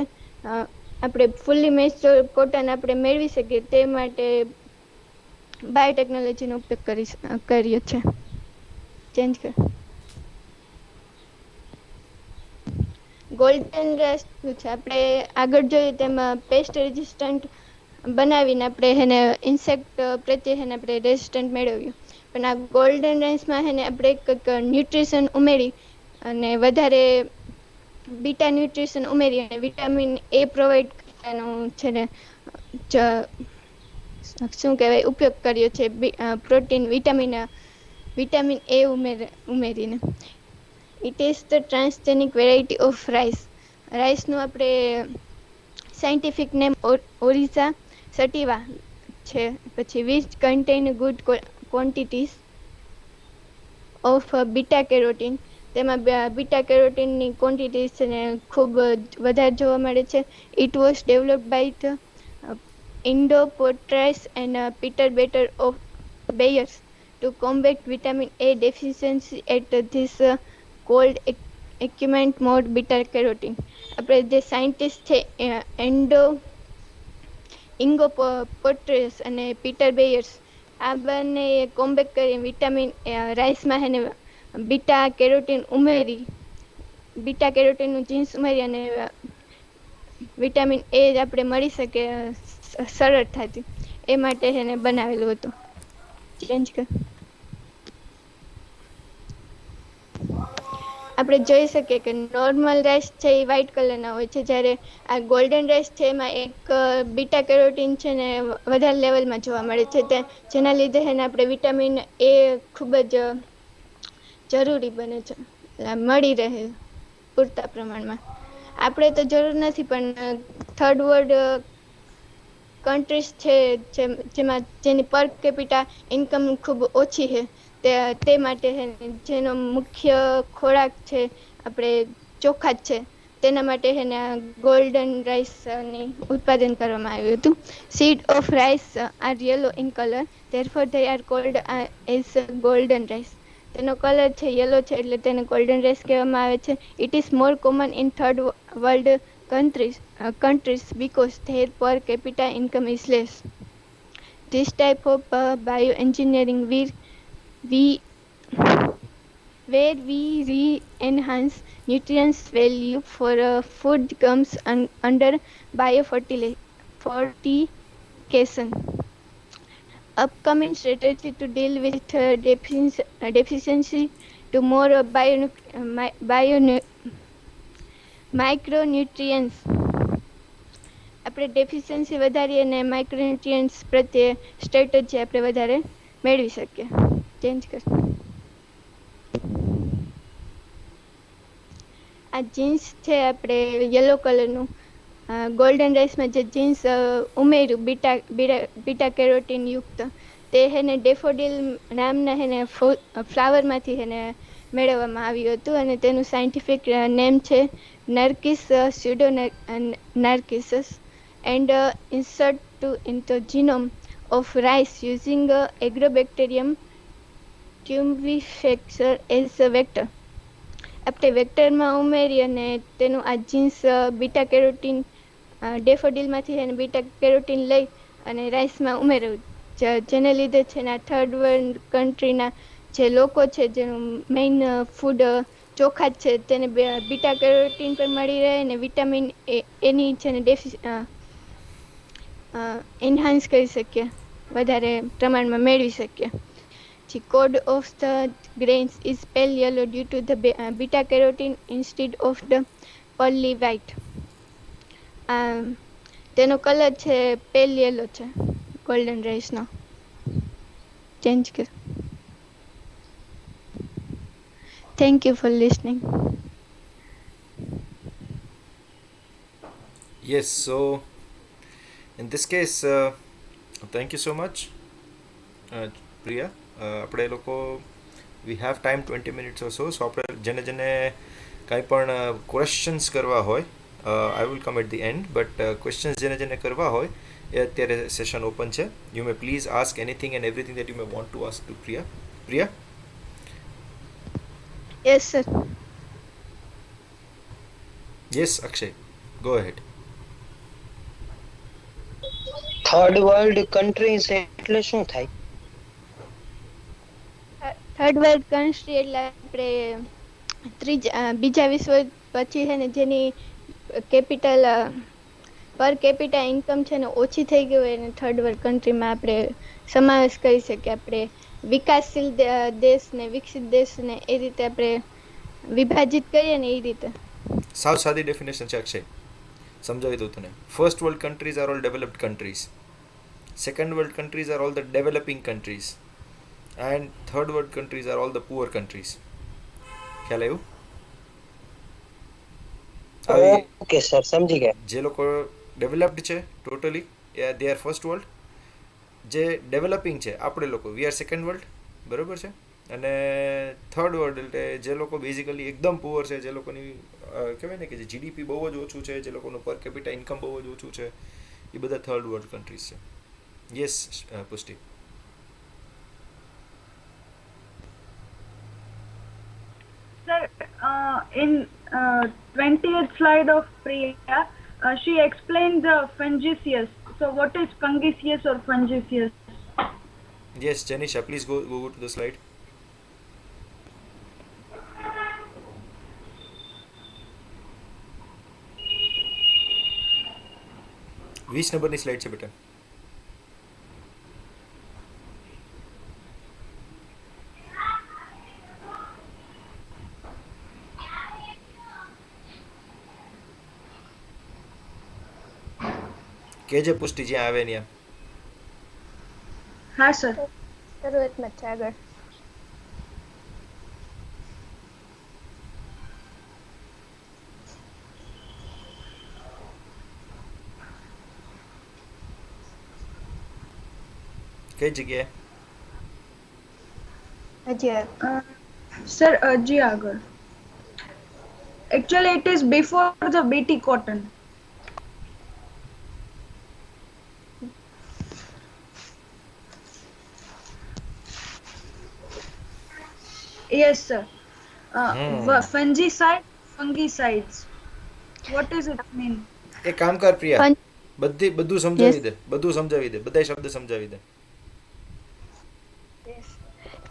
આપણે ફુલ્લી મેચ્યોર્ડ કોટન આપણે મેળવી શકીએ તે માટે બાયોટેકનોલોજીનો ઉપયોગ કર્યો છે. ચેન્જ કર. ગોલ્ડન રશ છે આપણે આગળ જોઈએ તેમાં પેસ્ટ રેઝિસ્ટન્ટ બનાવીને આપણે એને ઇન્સેક્ટ પ્રત્યે આપણે રેઝિસ્ટન્ટ મેળવ્યું. પણ આ ગોલ્ડન રેન્સમાં આપણે કંઈક ન્યુટ્રિશન ઉમેરી અને વધારે બીટા ન્યુટ્રિશન ઉમેરી અને વિટામિન એ પ્રોવાઈડ કરવાનો છે ને શું કહેવાય ઉપયોગ કર્યો છે. પ્રોટીન વિટામિન એ ઉમેરીને. It is the transgenic variety of રાઈસનું આપણે સાયન્ટિફિક નેમ ઓરિઝા સટિવા છે. પછી which contain good quantities of beta carotene. તેમાં બીટા કેરોટીનની ક્વોન્ટિટીઝ છે ને ખૂબ વધારે જોવા મળે છે. It was developed by the Indopotash and Peter Better of Bayers to combat vitamin A deficiency at this cold acute mode beta carotene. આપણે જે સાયન્ટિસ્ટ છે ઇન્ગોપોટ્રેસ અને પીટર બેયર્સ આ બંને કોમ્બેટ કરી વિટામિન રાઈસમાં એને બીટા કેરોટીનનું જીન્સ ઉમેરી અને વિટામિન એ આપણે મળી શકે સરળતાથી એ માટે એને બનાવેલું હતું. ચેન્જ કર. આપણે જોઈ શકીએ કે નોર્મલ રાઈસ છે એ વ્હાઇટ કલરના હોય છે, જ્યારે આ ગોલ્ડન રાઈસ છે એમાં એક બીટા કેરોટીન છે ને વધારે લેવલમાં જોવા મળે છે, જેના લીધે એને આપણે વિટામિન એ ખૂબ જ જરૂરી બને છે, મળી રહે પૂરતા પ્રમાણમાં. આપણે તો જરૂર નથી પણ થર્ડ વર્લ્ડ કન્ટ્રીઝ છે જેની પર કેપિટા ઇન્કમ ખૂબ ઓછી છે તે માટે જેનો મુખ્ય ખોરાક છે આપણે ચોખા જ છે, તેના માટે એને ગોલ્ડન રાઈસની ઉત્પાદન કરવામાં આવ્યું હતું. Seed of rice are yellow in colour, therefore they are cold as golden rice. તેનો કલર છે યલો છે એટલે તેને ગોલ્ડન રાઈસ કહેવામાં આવે છે. It is more common in third world countries because their per capita income is less. This type of bioengineering where we re-enhance nutrients value for food comes under biofortification. Upcoming strategy to deal with deficiency to more micronutrients. આપણે deficiency વધારીએ અને માઇક્રોન્યુટ્રિયન્ટ્સ પ્રત્યે strategy આપણે વધારે મેળવી શકીએ. Change કર. આ જીન્સ છે આપણે યલો કલરનું ગોલ્ડન રાઈસમાં જે જીન્સ ઉમેર્યું બીટા કેરોટીન યુક્ત તે હેને ડેફોડિલ નામના હેને ફ્લાવરમાંથી હેને મેળવવામાં આવ્યું હતું અને તેનું સાયન્ટિફિક નેમ છે narcissus pseudonarcissus and insert into genome of rice using agrobacterium tumvifexer as a vector. આપણે વેક્ટરમાં ઉમેરી અને તેનું આ જીન્સ બીટા કેરોટીન ડેફોડિલમાંથી એને બીટા કેરોટીન લઈ અને રાઈસમાં ઉમેર્યું જેને લીધે છે ને આ થર્ડ વર્લ્ડ કન્ટ્રીના જે લોકો છે જેનું મેઇન ફૂડ ચોખા જ છે તેને બીટા કેરોટીન પણ મળી રહે અને વિટામિન એની છે ને એન્હાન્સ કરી શકીએ વધારે પ્રમાણમાં મેળવી શકીએ. The code of the grains is pale yellow due to the beta carotene instead of the pearly white. તેનો કલર છે પેલ યેલો છે ગોલ્ડન રાઈસનો. ચેન્જ કર. Thank you for listening. Yes, so in this case, thank you so much, Priya. આપણે લોકો we have time 20 minutes or so આપણે જેને કાંઈ પણ ક્વેશ્ચન્સ કરવા હોય I will come at the end but questions જેને કરવા હોય એ અત્યારે સેશન ઓપન છે. You may please ask anything and everything that you may want to ask to Priya. Priya? Yes sir. Yes Akshay, go ahead. Third world countries એટલે શું થાય? Third world country એટલે આપણે બીજા વિશ્વ પછી છે ને જેની કેપિટલ પર કેપિટા ઇન્કમ છે ને ઓછી થઈ ગઈ હોય એને થર્ડ વર્લ્ડ કન્ટ્રીમાં આપણે સમાવેશ કરી શકીએ. આપણે વિકાસશીલ દેશ ને વિકસિત દેશને એ રીતે આપણે વિભાજિત કરીએ ને એ રીતે. સાવ સાદી ડેફિનેશન છે અક્ષય, સમજાવી દઉં તને. First world countries are all developed countries, second world countries are all the developing countries and third world countries are all the poor countries. ખ્યાલ આવ્યું? ઓકે સર, સમજી ગયા. જે લોકો ડેવલપ્ડ છે totally they are first world, જે developing છે આપણે લોકો વી આર સેકન્ડ વર્લ્ડ, બરાબર છે. અને થર્ડ વર્લ્ડ એટલે જે લોકો બેઝિકલી એકદમ પુઅર છે, જે લોકોની કહેવાય ને કે જે જીડીપી બહુ જ ઓછું છે, જે લોકોનું પર કેપિટા ઇન્કમ બહુ જ ઓછું છે, એ બધા થર્ડ વર્લ્ડ કન્ટ્રીઝ છે. યસ પુષ્ટિ. Sir, in 20th slide of Priya, she explained the fungiceous. So, what is fungiceous or fungiceous? Yes, Janisha, please go to the slide. વીસ નંબરની સ્લાઇડ છે બેટા. કેજે પુષ્ટિ જ્યાં આવે ત્યાં. હા સર. શરૂઆતમાં છે આગળ. કઈ જગ્યાએ? હજી Sir, હજી આગળ. Actually, it is before the BT cotton. Yes, sir. Fungicides. What does it mean? એક કામ કર પ્રિયા, બધું સમજાવી દે, બધા શબ્દ સમજાવી દે.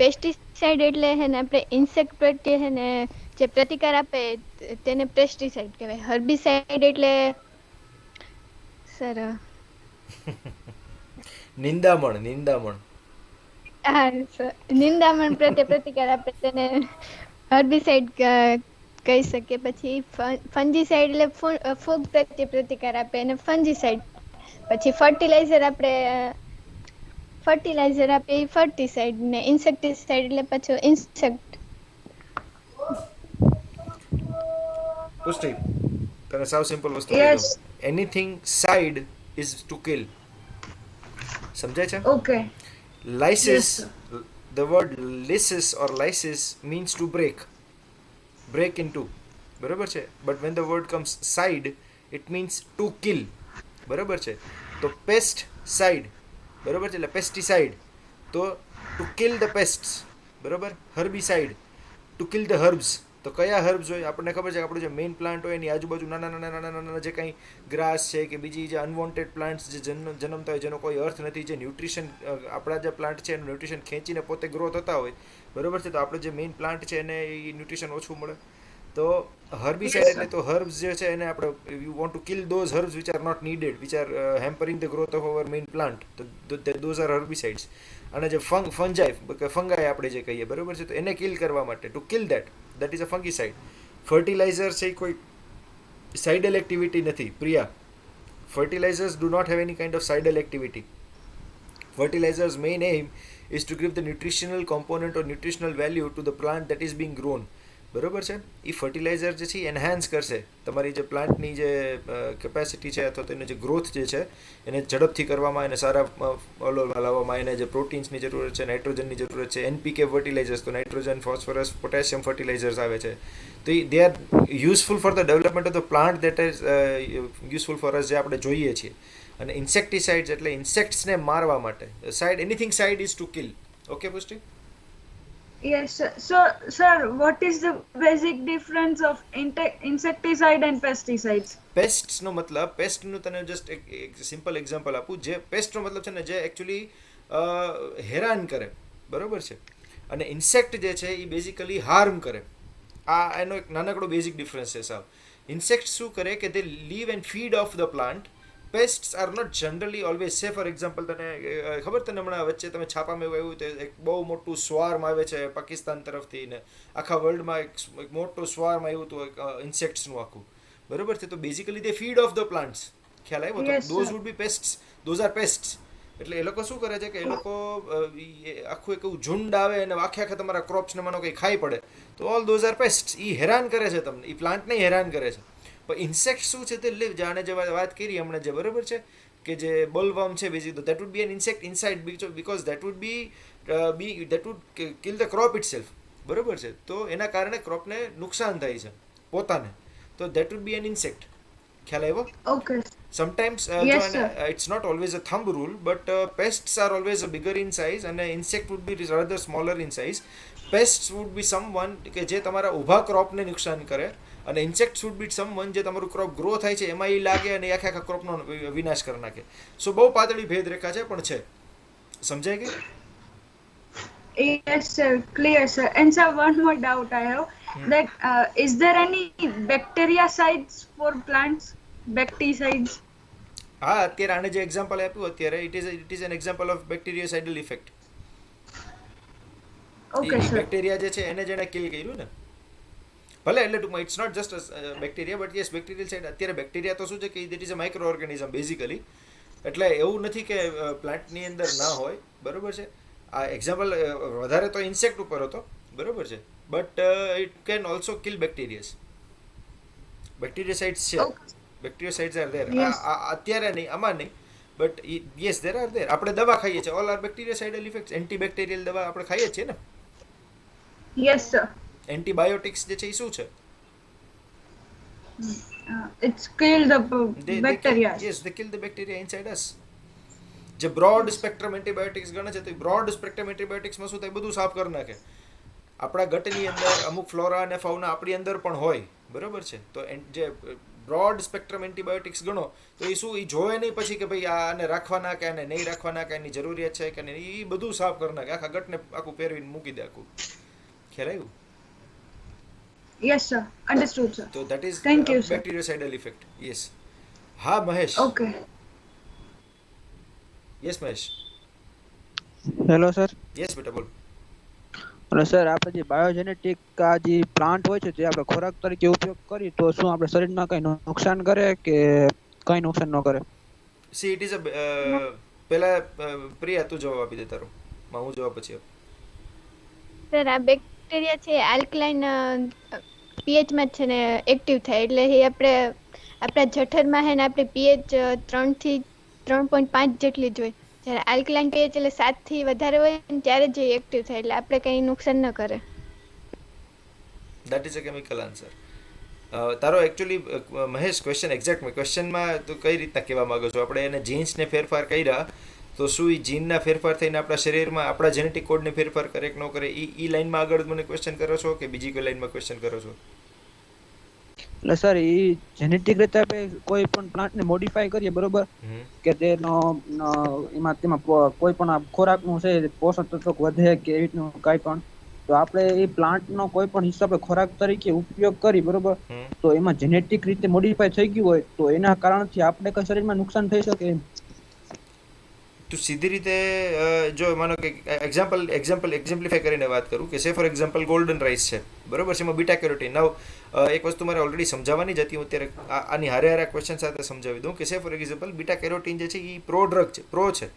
પેસ્ટિસાઇડ એટલે હે ને આપણે ઇન્સેક્ટ પ્રત્યે હે ને જે પ્રતિકાર આપે તેને પેસ્ટિસાઇડ કહેવાય. હર્બિસાઇડ એટલે સર નિંદામણ. હા સર, નિંદામણ પ્રત્યે પ્રતિકાર આપે તેને હર્બિસાઇડ કહી શકીએ. પછી ફંજીસાઇડ એટલે ફૂગ પ્રત્યે પ્રતિકાર આપે એને ફંજીસાઇડ. પછી ફર્ટિલાઇઝર આપણે ફર્ટિલાઇઝર આપે એ ફર્ટિસાઇડ ને ઇન્સેક્ટિસાઇડ એટલે પછી ઇન્સેક્ટ. પુષ્ટિ તને સાવ સિમ્પલ વસ્તુ કહી Yes. દઉં. Anything side is two kill. સમજાય છે? Okay. Lysis, Yes, sir. the word lysis or lysis means to break into. બરાબર છે? But when the word comes side, it means to kill. બરાબર છે? તો pesticide, બરાબર છે? એટલે pesticide. તો to kill the pests, બરાબર? herbicide, to kill the herbs. તો કયા હર્બ્સ હોય આપણને ખબર છે કે આપણું જે મેઇન પ્લાન્ટ હોય એની આજુબાજુ નાના નાના નાના નાના જે કંઈ ગ્રાસ છે કે બીજી જે અનવોન્ટેડ પ્લાન્ટ્સ જે જન્મતા હોય જેનો કોઈ અર્થ નથી, જે ન્યુટ્રિશન આપણા જે પ્લાન્ટ છે એનું ન્યુટ્રિશન ખેંચીને પોતે ગ્રો થતા હોય, બરાબર છે? તો આપણો જે મેઇન પ્લાન્ટ છે એને એ ન્યુટ્રિશન ઓછું મળે. તો હર્બિસાઇડ એટલે તો હર્બ્સ જે છે એને આપણે you want to kill those herbs which are not needed, which are hampering the growth of our main plant. તો ધોઝ આર હર્બિસાઇડ્સ. અને જે ફંગાઈ આપણે જે કહીએ, બરાબર છે? તો એને કિલ કરવા માટે to kill that is a fungicide. Fertilizer છે કોઈ સાઇડલ એક્ટિવિટી નથી Priya. fertilizers do not have any kind of sidal activity. Fertilizers main aim is to give the nutritional component or nutritional value to the plant that is being grown. બરોબર છે? એ fertiliser જે છે enhance કરશે તમારી જે પ્લાન્ટની જે કેપેસિટી છે અથવા તો એની જે ગ્રોથ જે છે એને ઝડપથી કરવામાં, એને સારા ઓલો લાવવામાં, એને જે પ્રોટીન્સની જરૂરત છે, નાઇટ્રોજનની જરૂરત છે, એનપીકે ફર્ટિલાઇઝર્સ, તો નાઇટ્રોજન, ફોસ્ફરસ, પોટેશિયમ ફર્ટિલાઇઝર્સ આવે છે. તો they are useful for the development of the plant that is useful for us, જે આપણે જોઈએ છીએ. અને ઇન્સેક્ટિસાઇડ્સ એટલે ઇન્સેક્ટ્સને મારવા માટે. Side, anything side is two kill. Okay પુષ્ટિ? Yes, sir. So, sir, what is the basic difference of insecticide and pesticides? પેસ્ટ્સનો મતલબ, પેસ્ટનું તને જસ્ટ એક સિમ્પલ એક્ઝામ્પલ આપું. જે પેસ્ટનો મતલબ છે ને જે એકચ્યુઅલી હેરાન કરે, બરોબર છે? અને ઇન્સેક્ટ જે છે એ બેઝિકલી હાર્મ કરે. આ એનો એક નાનકડો બેઝિક ડિફરન્સ છે સાવ. ઇન્સેક્ટ શું કરે કે they live and feed of the plant. Pests are not generally always say. For example તને ખબર, તને હમણાં વચ્ચે તમે છાપામાં એવું આવ્યું તો એક બહુ મોટું સ્વાર્મ આવે છે પાકિસ્તાન તરફથી, ને આખા વર્લ્ડમાં એક મોટું સ્વાર્મ આવ્યું હતું ઇન્સેક્ટ્સનું આખું, બરોબર છે? તો basically they feed of the plants. ખ્યાલ આવ્યો? તો Yes, those sir. Would be pests, those are pests. એટલે એ લોકો શું કરે છે કે એ લોકો આખું એક એવું ઝુંડ આવે અને આખે આખા તમારા ક્રોપ્સને માનો કંઈ ખાઈ પડે, તો ઓલ ધોઝ આર પેસ્ટ્સ. એ હેરાન કરે છે તમને, એ પ્લાન્ટને હેરાન કરે છે. પણ ઇન્સેક્ટ શું છે તે લીવ, જાણે જે વાત કરી હમણાં જે, બરોબર છે? કે જે બોલવર્મ છે બેઝિક, તો that would be an insect inside, because that would that would kill the crop itself, બરોબર છે? તો એના કારણે ક્રોપને નુકસાન થાય છે પોતાને, તો that would be an insect. ખ્યાલ આવ્યો? Okay. Sometimes Yes, sir. it's not always a thumb rule, but pests are always bigger in size and insect would be rather smaller in size. Pests would be someone કે જે તમારા ઊભા ક્રોપને નુકસાન કરે, અને insects would be someone જે તમારું crop grow થાય છે એમાં એ લાગે અને આખા આખા ક્રોપનો વિનાશ કરી નાખે. સો બહુ પાતળી ભેદરેખા છે પણ છે. સમજાય ગઈ? Yes, sir. Clear, sir. And sir, one more doubt I have. That is there any bactericides for plants? Bacticides? હા, અત્યારે આને જે એક્ઝામ્પલ આપ્યું અત્યારે, it is an example of bactericidal effect. Okay, sir. Bacteria જે છે એને જેણે કિલ કર્યું ને, ભલે એટલે ટૂંકમાં it's not just bacteria, but yes bacterial side. અત્યારે બેક્ટેરિયા તો શું છે કે that is a microorganism basically. એટલે એવું નથી કે પ્લાન્ટની અંદર ના હોય, બરોબર છે? આ એક્ઝામ્પલ વધારે તો ઇન્સેક્ટ ઉપર હતો, બરોબર છે? But it can also kill bacterias. Bactericides છે, બેક્ટેરિયાસાઇડ્સ આર ધેર. Yes. અત્યારે નહીં, આમાં નહીં, but yes there are there. આપણે દવા ખાઈએ છીએ, all are bactericidal effects. Antibacterial દવા આપણે ખાઈએ છીએ ને. Yes, sir. એન્ટીબાયોટિક્સ જે છે એ શું છે? It's kill the bacteria. Yes, they kill the bacteria inside us. જે બ્રોડ સ્પેક્ટ્રમ એન્ટીબાયોટિક્સ ગણે છે, તો બ્રોડ સ્પેક્ટ્રમ એન્ટીબાયોટિક્સમાં શું થાય, બધું સાફ કરી નાખે. આપણા ગટની અંદર અમુક ફ્લોરા અને ફાઉના આપણી અંદર પણ હોય, બરોબર છે? તો જે બ્રોડ સ્પેક્ટ્રમ એન્ટીબાયોટિક્સ ગણો તો એ શું, એ જોવે નહીં પછી કે ભાઈ આને રાખવાના કે આને નહીં રાખવાના, કે એની જરૂરિયાત છે કે નહીં, એ બધું સાફ કરી નાખે, આખા ગટને આખું પહેરવીને મૂકી દે આખું. ખ્યાલ આવ્યું? Yes, sir. Understood, sir. તો that is Thank you, sir. Bactericidal effect. Yes. હા Mahesh. Okay. Yes Mahesh. Hello sir. Yes બેટા બોલ. અને સર આપણે જે બાયોજેનેટિક આ જે પ્લાન્ટ હોય છે જે આપણે ખોરાક તરીકે ઉપયોગ કરીએ તો શું આપણે શરીરમાં કઈ નુકસાન કરે કે કઈ નુકસાન ન કરે? See, it is a પહેલા પ્રિયા તું જવાબ આપી દે તારો, હું જવાબ પછી આપું. સર આ બેક્ટેરિયા છે આલ્કલાઇન પીએચ માં જ છે ને એક્ટિવ થાય, એટલે એ આપણે આપણા જઠરમાં હે ને આપણે પીએચ 3 થી 3.5 જેટલી જ હોય. જ્યારે આલ્કલાઇન પીએચ એટલે 7 થી વધારે હોય ને ત્યારે જ એક્ટિવ થાય, એટલે આપણે કંઈ નુકસાન ન કરે. That is a chemical answer. તારો એકચ્યુઅલી મહેશ ક્વેશ્ચન એક્ઝેક્ટ ક્વેશ્ચનમાં તું કઈ રીતના કહેવા માંગો છો? આપણે એને જીન્સને ફેરફાર કર્યા તો શું એ જીનના ફેરફાર થઈને આપણા શરીરમાં આપણા જેનેટિક કોડને ફેરફાર કરે કે ન કરે, એ લાઈનમાં આગળ મને ક્વેશ્ચન કરો છો કે બીજી કોઈ લાઈનમાં ક્વેશ્ચન કરો છો? એટલે સર એ જેનેટિક રીતે આપણે કોઈ પણ પ્લાન્ટને મોડિફાય કરીએ બરોબર, કે તેનો તેમાં કોઈ પણ ખોરાકનું છે પોષક તત્વ વધે કે એવી રીતનું કાંઈ પણ, તો આપણે એ પ્લાન્ટનો કોઈ પણ હિસાબે ખોરાક તરીકે ઉપયોગ કરી બરોબર, તો એમાં જેનેટિક રીતે મોડિફાય થઈ ગયું હોય તો એના કારણથી આપણે કઈ શરીરમાં નુકસાન થઈ શકે એમ? તું સીધી રીતે જો માનો કે એક્ઝામ્પલિફાય કરીને વાત કરું કે સે ફોર એક્ઝામ્પલ ગોલ્ડન રાઈસ છે, બરોબર છે, એમાં બીટા કેરોટીન. નવ એક વસ્તુ મારે ઓલરેડી સમજાવવાની જ હતી, હું અત્યારે આની હારે હારે ક્વેશ્ચન સાથે સમજાવી દઉં કે સે ફોર એક્ઝામ્પલ બીટા કેરોટીન જે છે એ પ્રો ડ્રગ છે. પ્રો છે,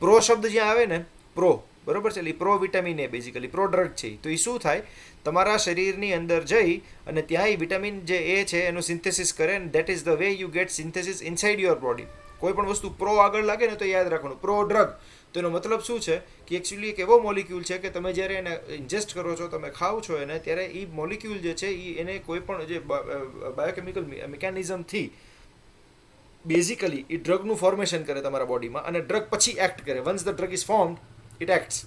પ્રો શબ્દ જ્યાં આવે ને પ્રો, બરોબર છે, એટલે pro vitamin A basically pro drug છે. તો એ શું થાય, તમારા શરીરની અંદર જઈ અને ત્યાં એ વિટામિન જે એ છે એનું સિન્થેસિસ કરે, and that is the way you get synthesis inside your body. કોઈ પણ વસ્તુ પ્રો આગળ લાગે ને તો યાદ રાખવાનું પ્રો ડ્રગ. તો એનો મતલબ શું છે કે એકચ્યુઅલી એક એવો મોલિક્યુલ છે કે તમે જ્યારે એને ઇન્જેસ્ટ કરો છો, તમે ખાઓ છો એને, ત્યારે એ મોલિક્યુલ જે છે એ એને કોઈ પણ જે બાયોકેમિકલ મિકેનિઝમથી બેઝિકલી એ ડ્રગનું ફોર્મેશન કરે તમારા બોડીમાં, અને ડ્રગ પછી એક્ટ કરે. Once the drug is formed it acts.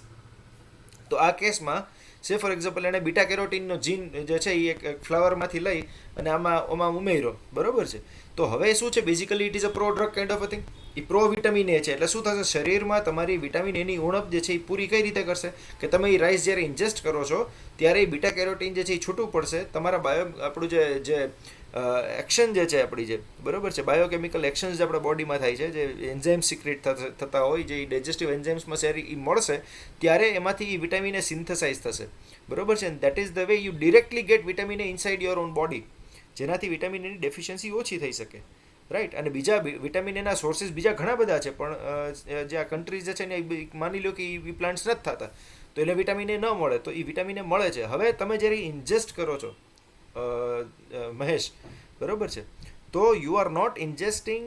તો આ કેસમાં સે ફોર એક્ઝામ્પલ એને બીટા કેરોટીનનો જીન જે છે એ એક ફ્લાવરમાંથી લઈ અને આમાં ઉમેર્યો, બરોબર છે. તો હવે શું છે, basically it is a pro drug kind of a thing. A pro vitamin A છે, એટલે શું થશે, શરીરમાં તમારી વિટામિન એની ઉણપ જે છે એ પૂરી કઈ રીતે કરશે કે તમે એ રાઈસ જ્યારે ઇન્જેસ્ટ કરો છો ત્યારે એ બીટા કેરોટીન જે છે એ છૂટું પડશે. તમારા આપણું જે એક્શન જે છે આપણી જે, બરોબર છે, બાયોકેમિકલ એક્શન્સ જે આપણા બોડીમાં થાય છે, જે એન્ઝાઇમ સિક્રેટ થતા હોય, જે ડાયજેસ્ટિવ એન્ઝાઇમ્સમાં શેરી એ મળશે, ત્યારે એમાંથી એ વિટામિન એ સિન્થેસાઇઝ થશે, બરોબર છે. That is the way you directly get vitamin A inside your own body, જેનાથી વિટામિન એની ડેફિશિયન્સી ઓછી થઈ શકે, રાઈટ. અને બીજા વિટામિન એના સોર્સિસ બીજા ઘણા બધા છે, પણ જે આ કન્ટ્રીઝ જે છે ને માની લો કે એ પ્લાન્ટ્સ નથી થતા, તો એને વિટામિન એ ન મળે, તો એ વિટામિન એ મળે છે. હવે તમે જ્યારે ઇન્જેસ્ટ કરો છો મહેશ, બરોબર છે, તો you are not ingesting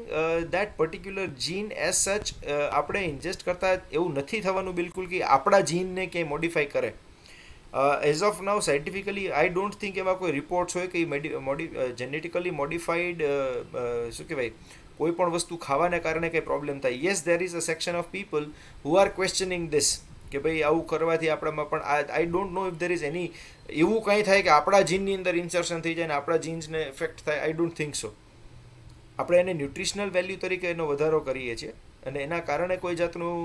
that particular gene as such. આપણે ઇન્જેસ્ટ કરતા એવું નથી થવાનું બિલકુલ કે આપણા જીનને ક્યાંય મોડિફાઈ કરે. As of now scientifically I don't think એવા કોઈ રિપોર્ટ્સ હોય કે જેનેટિકલી મોડિફાઈડ શું કહેવાય કોઈ પણ વસ્તુ ખાવાને કારણે કંઈ પ્રોબ્લેમ થાય. Yes, there is a section of people who are questioning this કે ભાઈ આવું કરવાથી આપણામાં, પણ I don't know if there is any એવું કંઈ થાય કે આપણા જીનની અંદર ઇન્સર્શન થઈ જાય ને આપણા જીન્સને ઇફેક્ટ થાય. I don't think so. આપણે એને ન્યુટ્રિશનલ વેલ્યુ તરીકે એનો વધારો કરીએ છીએ અને એના કારણે કોઈ જાતનું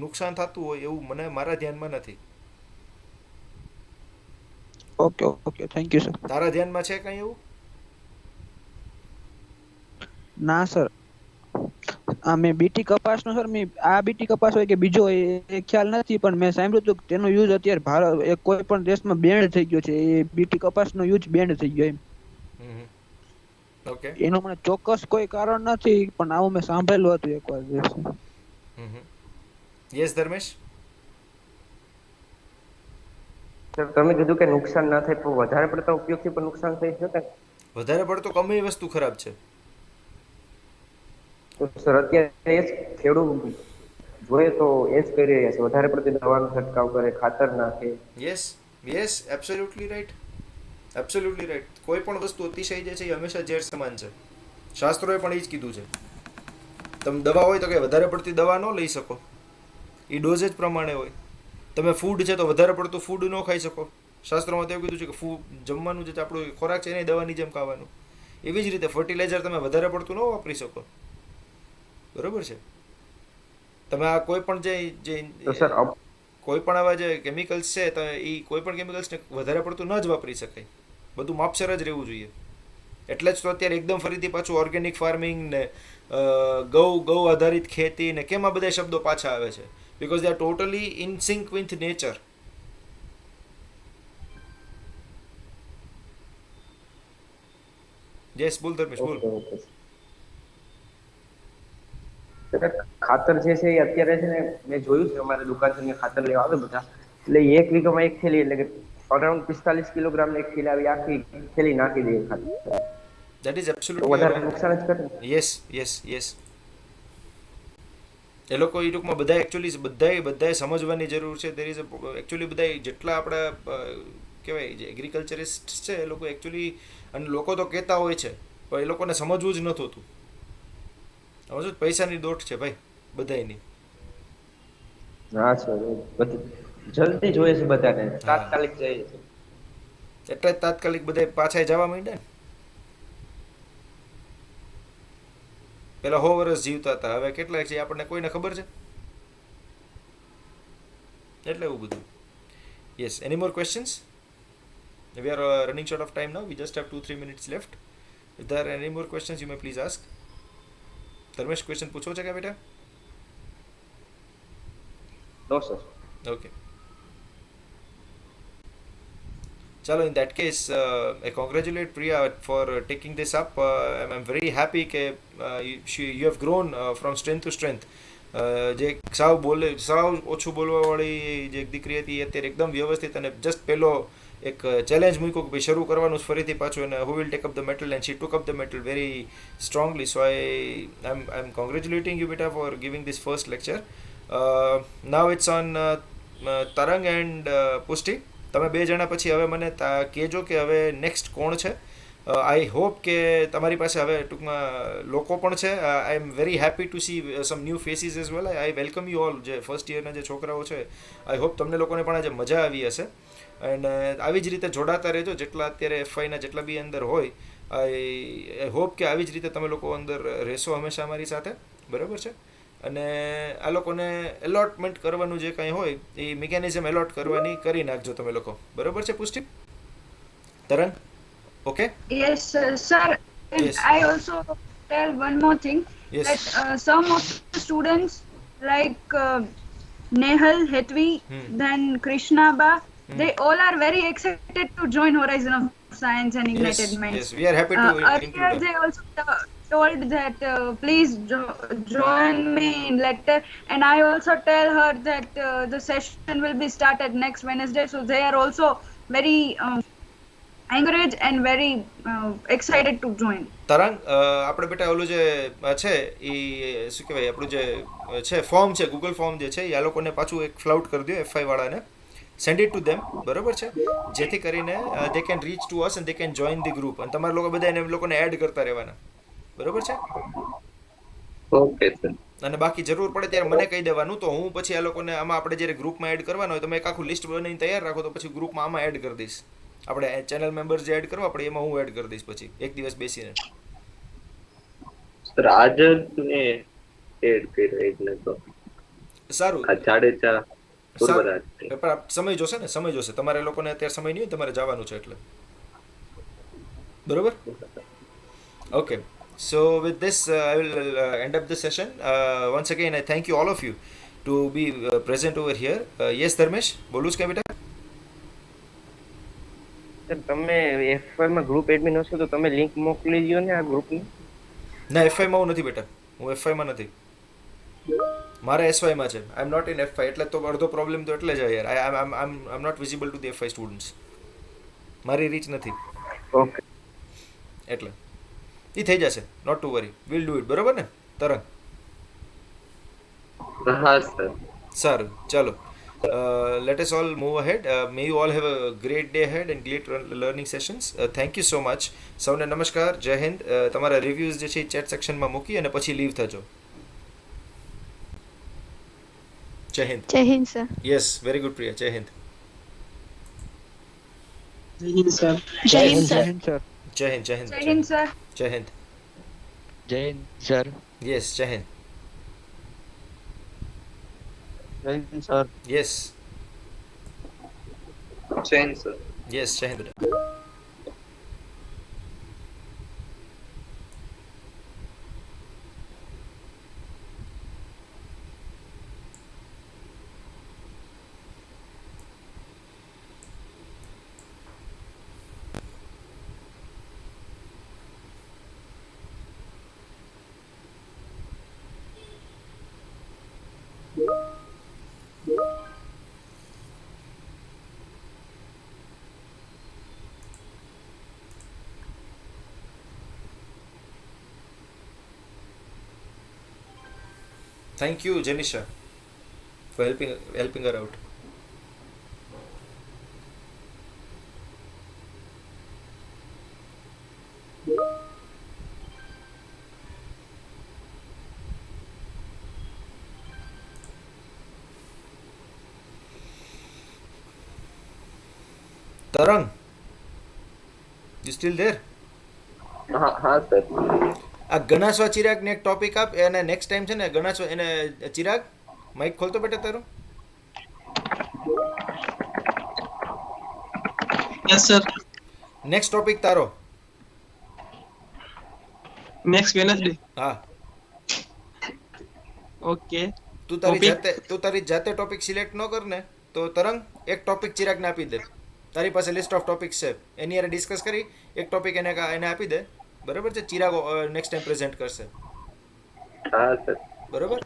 નુકસાન થતું હોય એવું મારા ધ્યાનમાં નથી. Okay okay, thank you sir. તારા ધ્યાનમાં છે કઈ એવું? ના સર, આ મેં બીટી કપાસનો સર મેં આ બીટી કપાસ હોય કે બીજો હોય એ ખ્યાલ નથી, પણ મેં સાંભળ્યું હતું કે તેનો યુઝ અત્યારે ભારત કોઈ પણ દેશમાં બેન્ડ થઈ ગયો છે. એ બીટી કપાસનો યુઝ બેન્ડ થઈ ગયો એમ. ઓકે, એનું મને ચોક્કસ કોઈ કારણ નથી, પણ આવું મેં સાંભળેલું હતું એકવાર. યસ ધર્મેશ. સર તમે કીધું કે નુકસાન ના થાય, પણ વધારે પડતા ઉપયોગથી પણ નુકસાન થઈ શકે. વધારે પડતો ગમે એ વસ્તુ ખરાબ છે. તો સર અત્યારે એ જ ખેડૂત જોઈએ તો એ જ કરી રહ્યા છે, વધારે પડતી દવાનો છંટકાવ કરે, ખાતર નાખે. Yes yes, absolutely right, absolutely right. કોઈ પણ વસ્તુ અતિશય જે છે એ હંમેશા ઝેર સમાન છે. શાસ્ત્રોએ પણ એ જ કીધું છે. તમે દવા હોય તો કે વધારે પડતી દવા ન લઈ શકો, એ ડોઝેજ પ્રમાણે હોય. તમે ફૂડ છે તો વધારે પડતું ફૂડ ન ખાઈ શકો. શાસ્ત્રોમાં તો એવું કીધું છે કે જમવાનું જે આપણું ખોરાક છે એને દવાની જેમ ખાવાનું. એવી જ રીતે ફર્ટિલાઇઝર તમે વધારે પડતું ન વાપરી શકો, બરોબર છે. તમે આ કોઈ પણ જે કોઈ પણ આવા જે કેમિકલ્સ છે તો એ કોઈ પણ કેમિકલ્સને વધારે પડતું ન જ વાપરી શકાય. બધું માપસર જ રહેવું જોઈએ. એટલે જ તો અત્યારે એકદમ ફરીથી પાછું ઓર્ગેનિક ફાર્મિંગ ને ગૌ આધારિત ખેતી ને કેમ આ બધા શબ્દો પાછા આવે છે, because they are totally in sync with nature. Yes, બોલ ધર્મેશ, બોલ. ખાતર જે છે એ અત્યારે છે ને મેં જોયું છે અમારે દુકાન છે અહીંયા ખાતર લેવા આવે બધા, એટલે 1 વીઘામાં એક થેલી એટલે કે અરાઉન્ડ 45 કિલોગ્રામ એક થેલી આવી આખી થેલી નાખી દે ખાતર. That is તો absolutely વધારે wrong. નુકસાન જ કરે ને. યસ. એ લોકો એ ટૂંકમાં બધા એકચ્યુઅલી બધાએ સમજવાની જરૂર છે. દેર ઇઝ એકચ્યુઅલી બધા જેટલા આપણા કહેવાય જે એગ્રીકલ્ચરિસ્ટ છે એ લોકો એકચ્યુઅલી, અને લોકો તો કહેતા હોય છે પણ એ લોકોને સમજવું જ નહોતું હોતું. સમજો, પૈસાની દોટ છે ભાઈ બધાયની. હા સર, બધું જલ્દી જોઈએ છે બધાને, હા. તાત્કાલિક જોઈએ છે. એટલે જ તાત્કાલિક બધા પાછા જવા માંડ્યા ને. પેલા 100 વર્ષ જીવતા હતા, હવે કેટલા છે આપણને કોઈને ખબર છે? એટલે એવું બધું. Yes, any more questions? We are running short of time now. We just have 2-3 minutes left. If there are any more questions, you may please ask. Dharmesh, question પૂછો છે કે બેટા? નો sir. Okay. Chalo, in that case, I congratulate Priya for taking this up. I'm very happy that you have grown from strength to strength. જે સાવ ઓછું બોલવાવાળી જે એક દીકરી હતી એ અત્યારે એકદમ વ્યવસ્થિત, અને જસ્ટ પેલો એક ચેલેન્જ મૂક્યો કે ભાઈ શરૂ કરવાનું ફરીથી પાછું, અને who will take up the metal, and she took up the metal very strongly. So I'm congratulating you beta for giving this first lecture. Now it's on Tarang and Pushti. તમે બે જણા પછી હવે મને કહેજો કે હવે નેક્સ્ટ કોણ છે. આઈ હોપ કે તમારી પાસે હવે ટૂંકમાં લોકો પણ છે. I am very happy to see some new faces as well. I welcome you all. જે ફર્સ્ટ યરના જે છોકરાઓ છે, આઈ હોપ તમને લોકોને પણ આજે મજા આવી હશે. એન્ડ આવી જ રીતે જોડાતા રહેજો, જેટલા અત્યારે એફઆઈના જેટલા બી અંદર હોય. આઈ હોપ કે આવી જ રીતે તમે લોકો અંદર રહેશો હંમેશા અમારી સાથે, બરાબર છે? અને આ લોકોને એલોટમેન્ટ કરવાનું જે કંઈ હોય એ મિકેનિઝમ એલોટ કરવાની કરી નાખજો તમે લોકો, બરાબર છે પુષ્ટિ? તરંગ, okay? Yes, sir. And Yes. I also tell one more thing, Yes. that some of the students like Nehal, Hetvi, then Krishna Ba, they all are very excited to join Horizon of Science and Ignited Minds. Yes, we are happy to Earlier include them. they also told that please join me in lecture, and I also tell her that the session will be started next Wednesday, so they are also very encouraged and very excited to join. તરંગ, આપણે બેટા ઓલું જે છે એ શું કહેવાય, આપણું જે છે ફોર્મ છે, ગૂગલ ફોર્મ જે છે એ આ લોકોને પાછું એક ફ્લાઉટ કરી દો એફઆઈ વાળાને, સેન્ડ ઇટ ટુ ધેમ, બરાબર છે? જેથી કરીને they can rich two us and they can join the group, અને તમારા લોકો બધા એને લોકોને એડ કરતા રહેવાના, બરાબર છે? Okay sir. અને બાકી જરૂર પડે ત્યારે મને કહી દેવાનું, તો હું પછી આ લોકોને આમાં આપણે જ્યારે ગ્રુપમાં એડ કરવાનો હોય તમે એક આખું લિસ્ટ બનાવીને તૈયાર રાખો, તો પછી ગ્રુપમાં આમાં એડ કરી દઈશ. આપણે ચેનલ મેમ્બર્સ જે એડ કરવા આપણે એમાં હું એડ કરી દઈશ પછી એક દિવસ બેસીને. સર આજ ને એડ કર્યો એટલે તો સારું. આ જાડેજા પૂર્વરાજ. પણ સમય જોશે ને, સમય જોશે. તમારે લોકોને અત્યારે સમય નહીં હોય, તમારે જવાનું છે એટલે, બરોબર? Okay. So with this, I will end up the session. Once again, I thank you all of you to be present over here. Yes, Dharmesh, બોલું છે કે બેટા? સર તમે એફઆઈ માં ગ્રુપ એડમિન હશો તો તમે લિંક મોકલી દો ને આ ગ્રુપની. ના, એફઆઈ માં હું નથી બેટા, હું એફઆઈ માં નથી, મારે એસવાય માં છે. I am not in FI, એટલે તો અડધો પ્રોબ્લેમ તો એટલે જ યાર. I am not visible to the FI students, મારી રીચ નથી ઓકે એટલે. એ થઈ જશે, not to worry, will do it, બરોબર ને તરંગ? હા સર. સારું, ચાલો. Let us all move ahead. May you all have a great day ahead and great learning sessions. Thank you so much. સૌને નમસ્કાર, જય હિન્દ. તમારા રિવ્યુઝ જે છે ચેટ સેક્શનમાં મૂકી અને પછી લીવ થજો. જય હિન્દ. જય Hind sir. Yes, very good Priya, જય હિન્દ. જય હિન્દ સર. જય હિન્દ સર. જય હિન્દ, જય હિન્દ, Jai Hind, sir. જય હિન્દ. જય હિન્દ સર. યસ, જય હિન્દ. જય Hind sir. Yes, Jain sir. Yes, જય હિન્દ બેટા. Thank you, Janisha, for helping her out. Tarang, you still there? હા સર. આ ગણાસવા ચિરાગ ને એક ટોપિક આપ, અને નેક્સ્ટ ટાઈમ છે ને ગણાસવા એને ચિરાગ માઇક ખોલતો બેટા તારું. Yes, sir. નેક્સ્ટ ટોપિક તારો. Next Wednesday. હા, Okay. તું Topic? તારી જાતે ટોપિક સિલેક્ટ ન કર ને તો તરંગ એક ટોપિક ચિરાગને આપી દે. તારી પાસે લિસ્ટ ઓફ ટોપિક્સ છે, એની હારે ડિસ્કસ કરી એક ટોપિક એને આપી દે, બરાબર છે? ચિરાગ નેક્સ્ટ ટાઈમ પ્રેઝન્ટ કરશે, હા સર. બરોબર?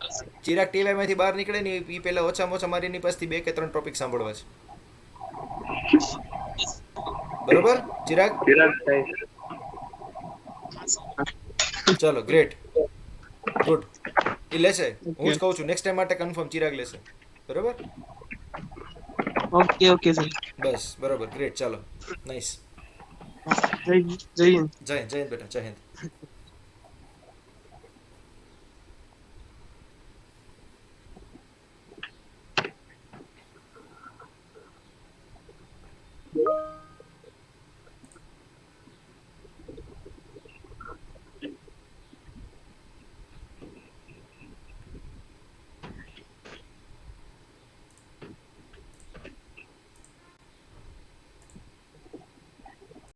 ચિરાગ ટીવાય માંથી બહાર નીકળે ને એ પહેલા ઓછામાં ઓછા મારી એની પાસેથી 2 કે 3 ટોપિક સાંભળવા છે, બરોબર ચિરાગ? ચલો, ગ્રેટ, ગુડ. એ લેશે, હું જ કહું છું, નેક્સ્ટ ટાઈમ માટે કન્ફર્મ ચિરાગ લેશે, બરોબર? Okay, okay, sir. બસ બરોબર, ગ્રેટ, ચાલો, નાઇસ. Jai Hind. જય હિન્દ બેટા, જય હિન્દ.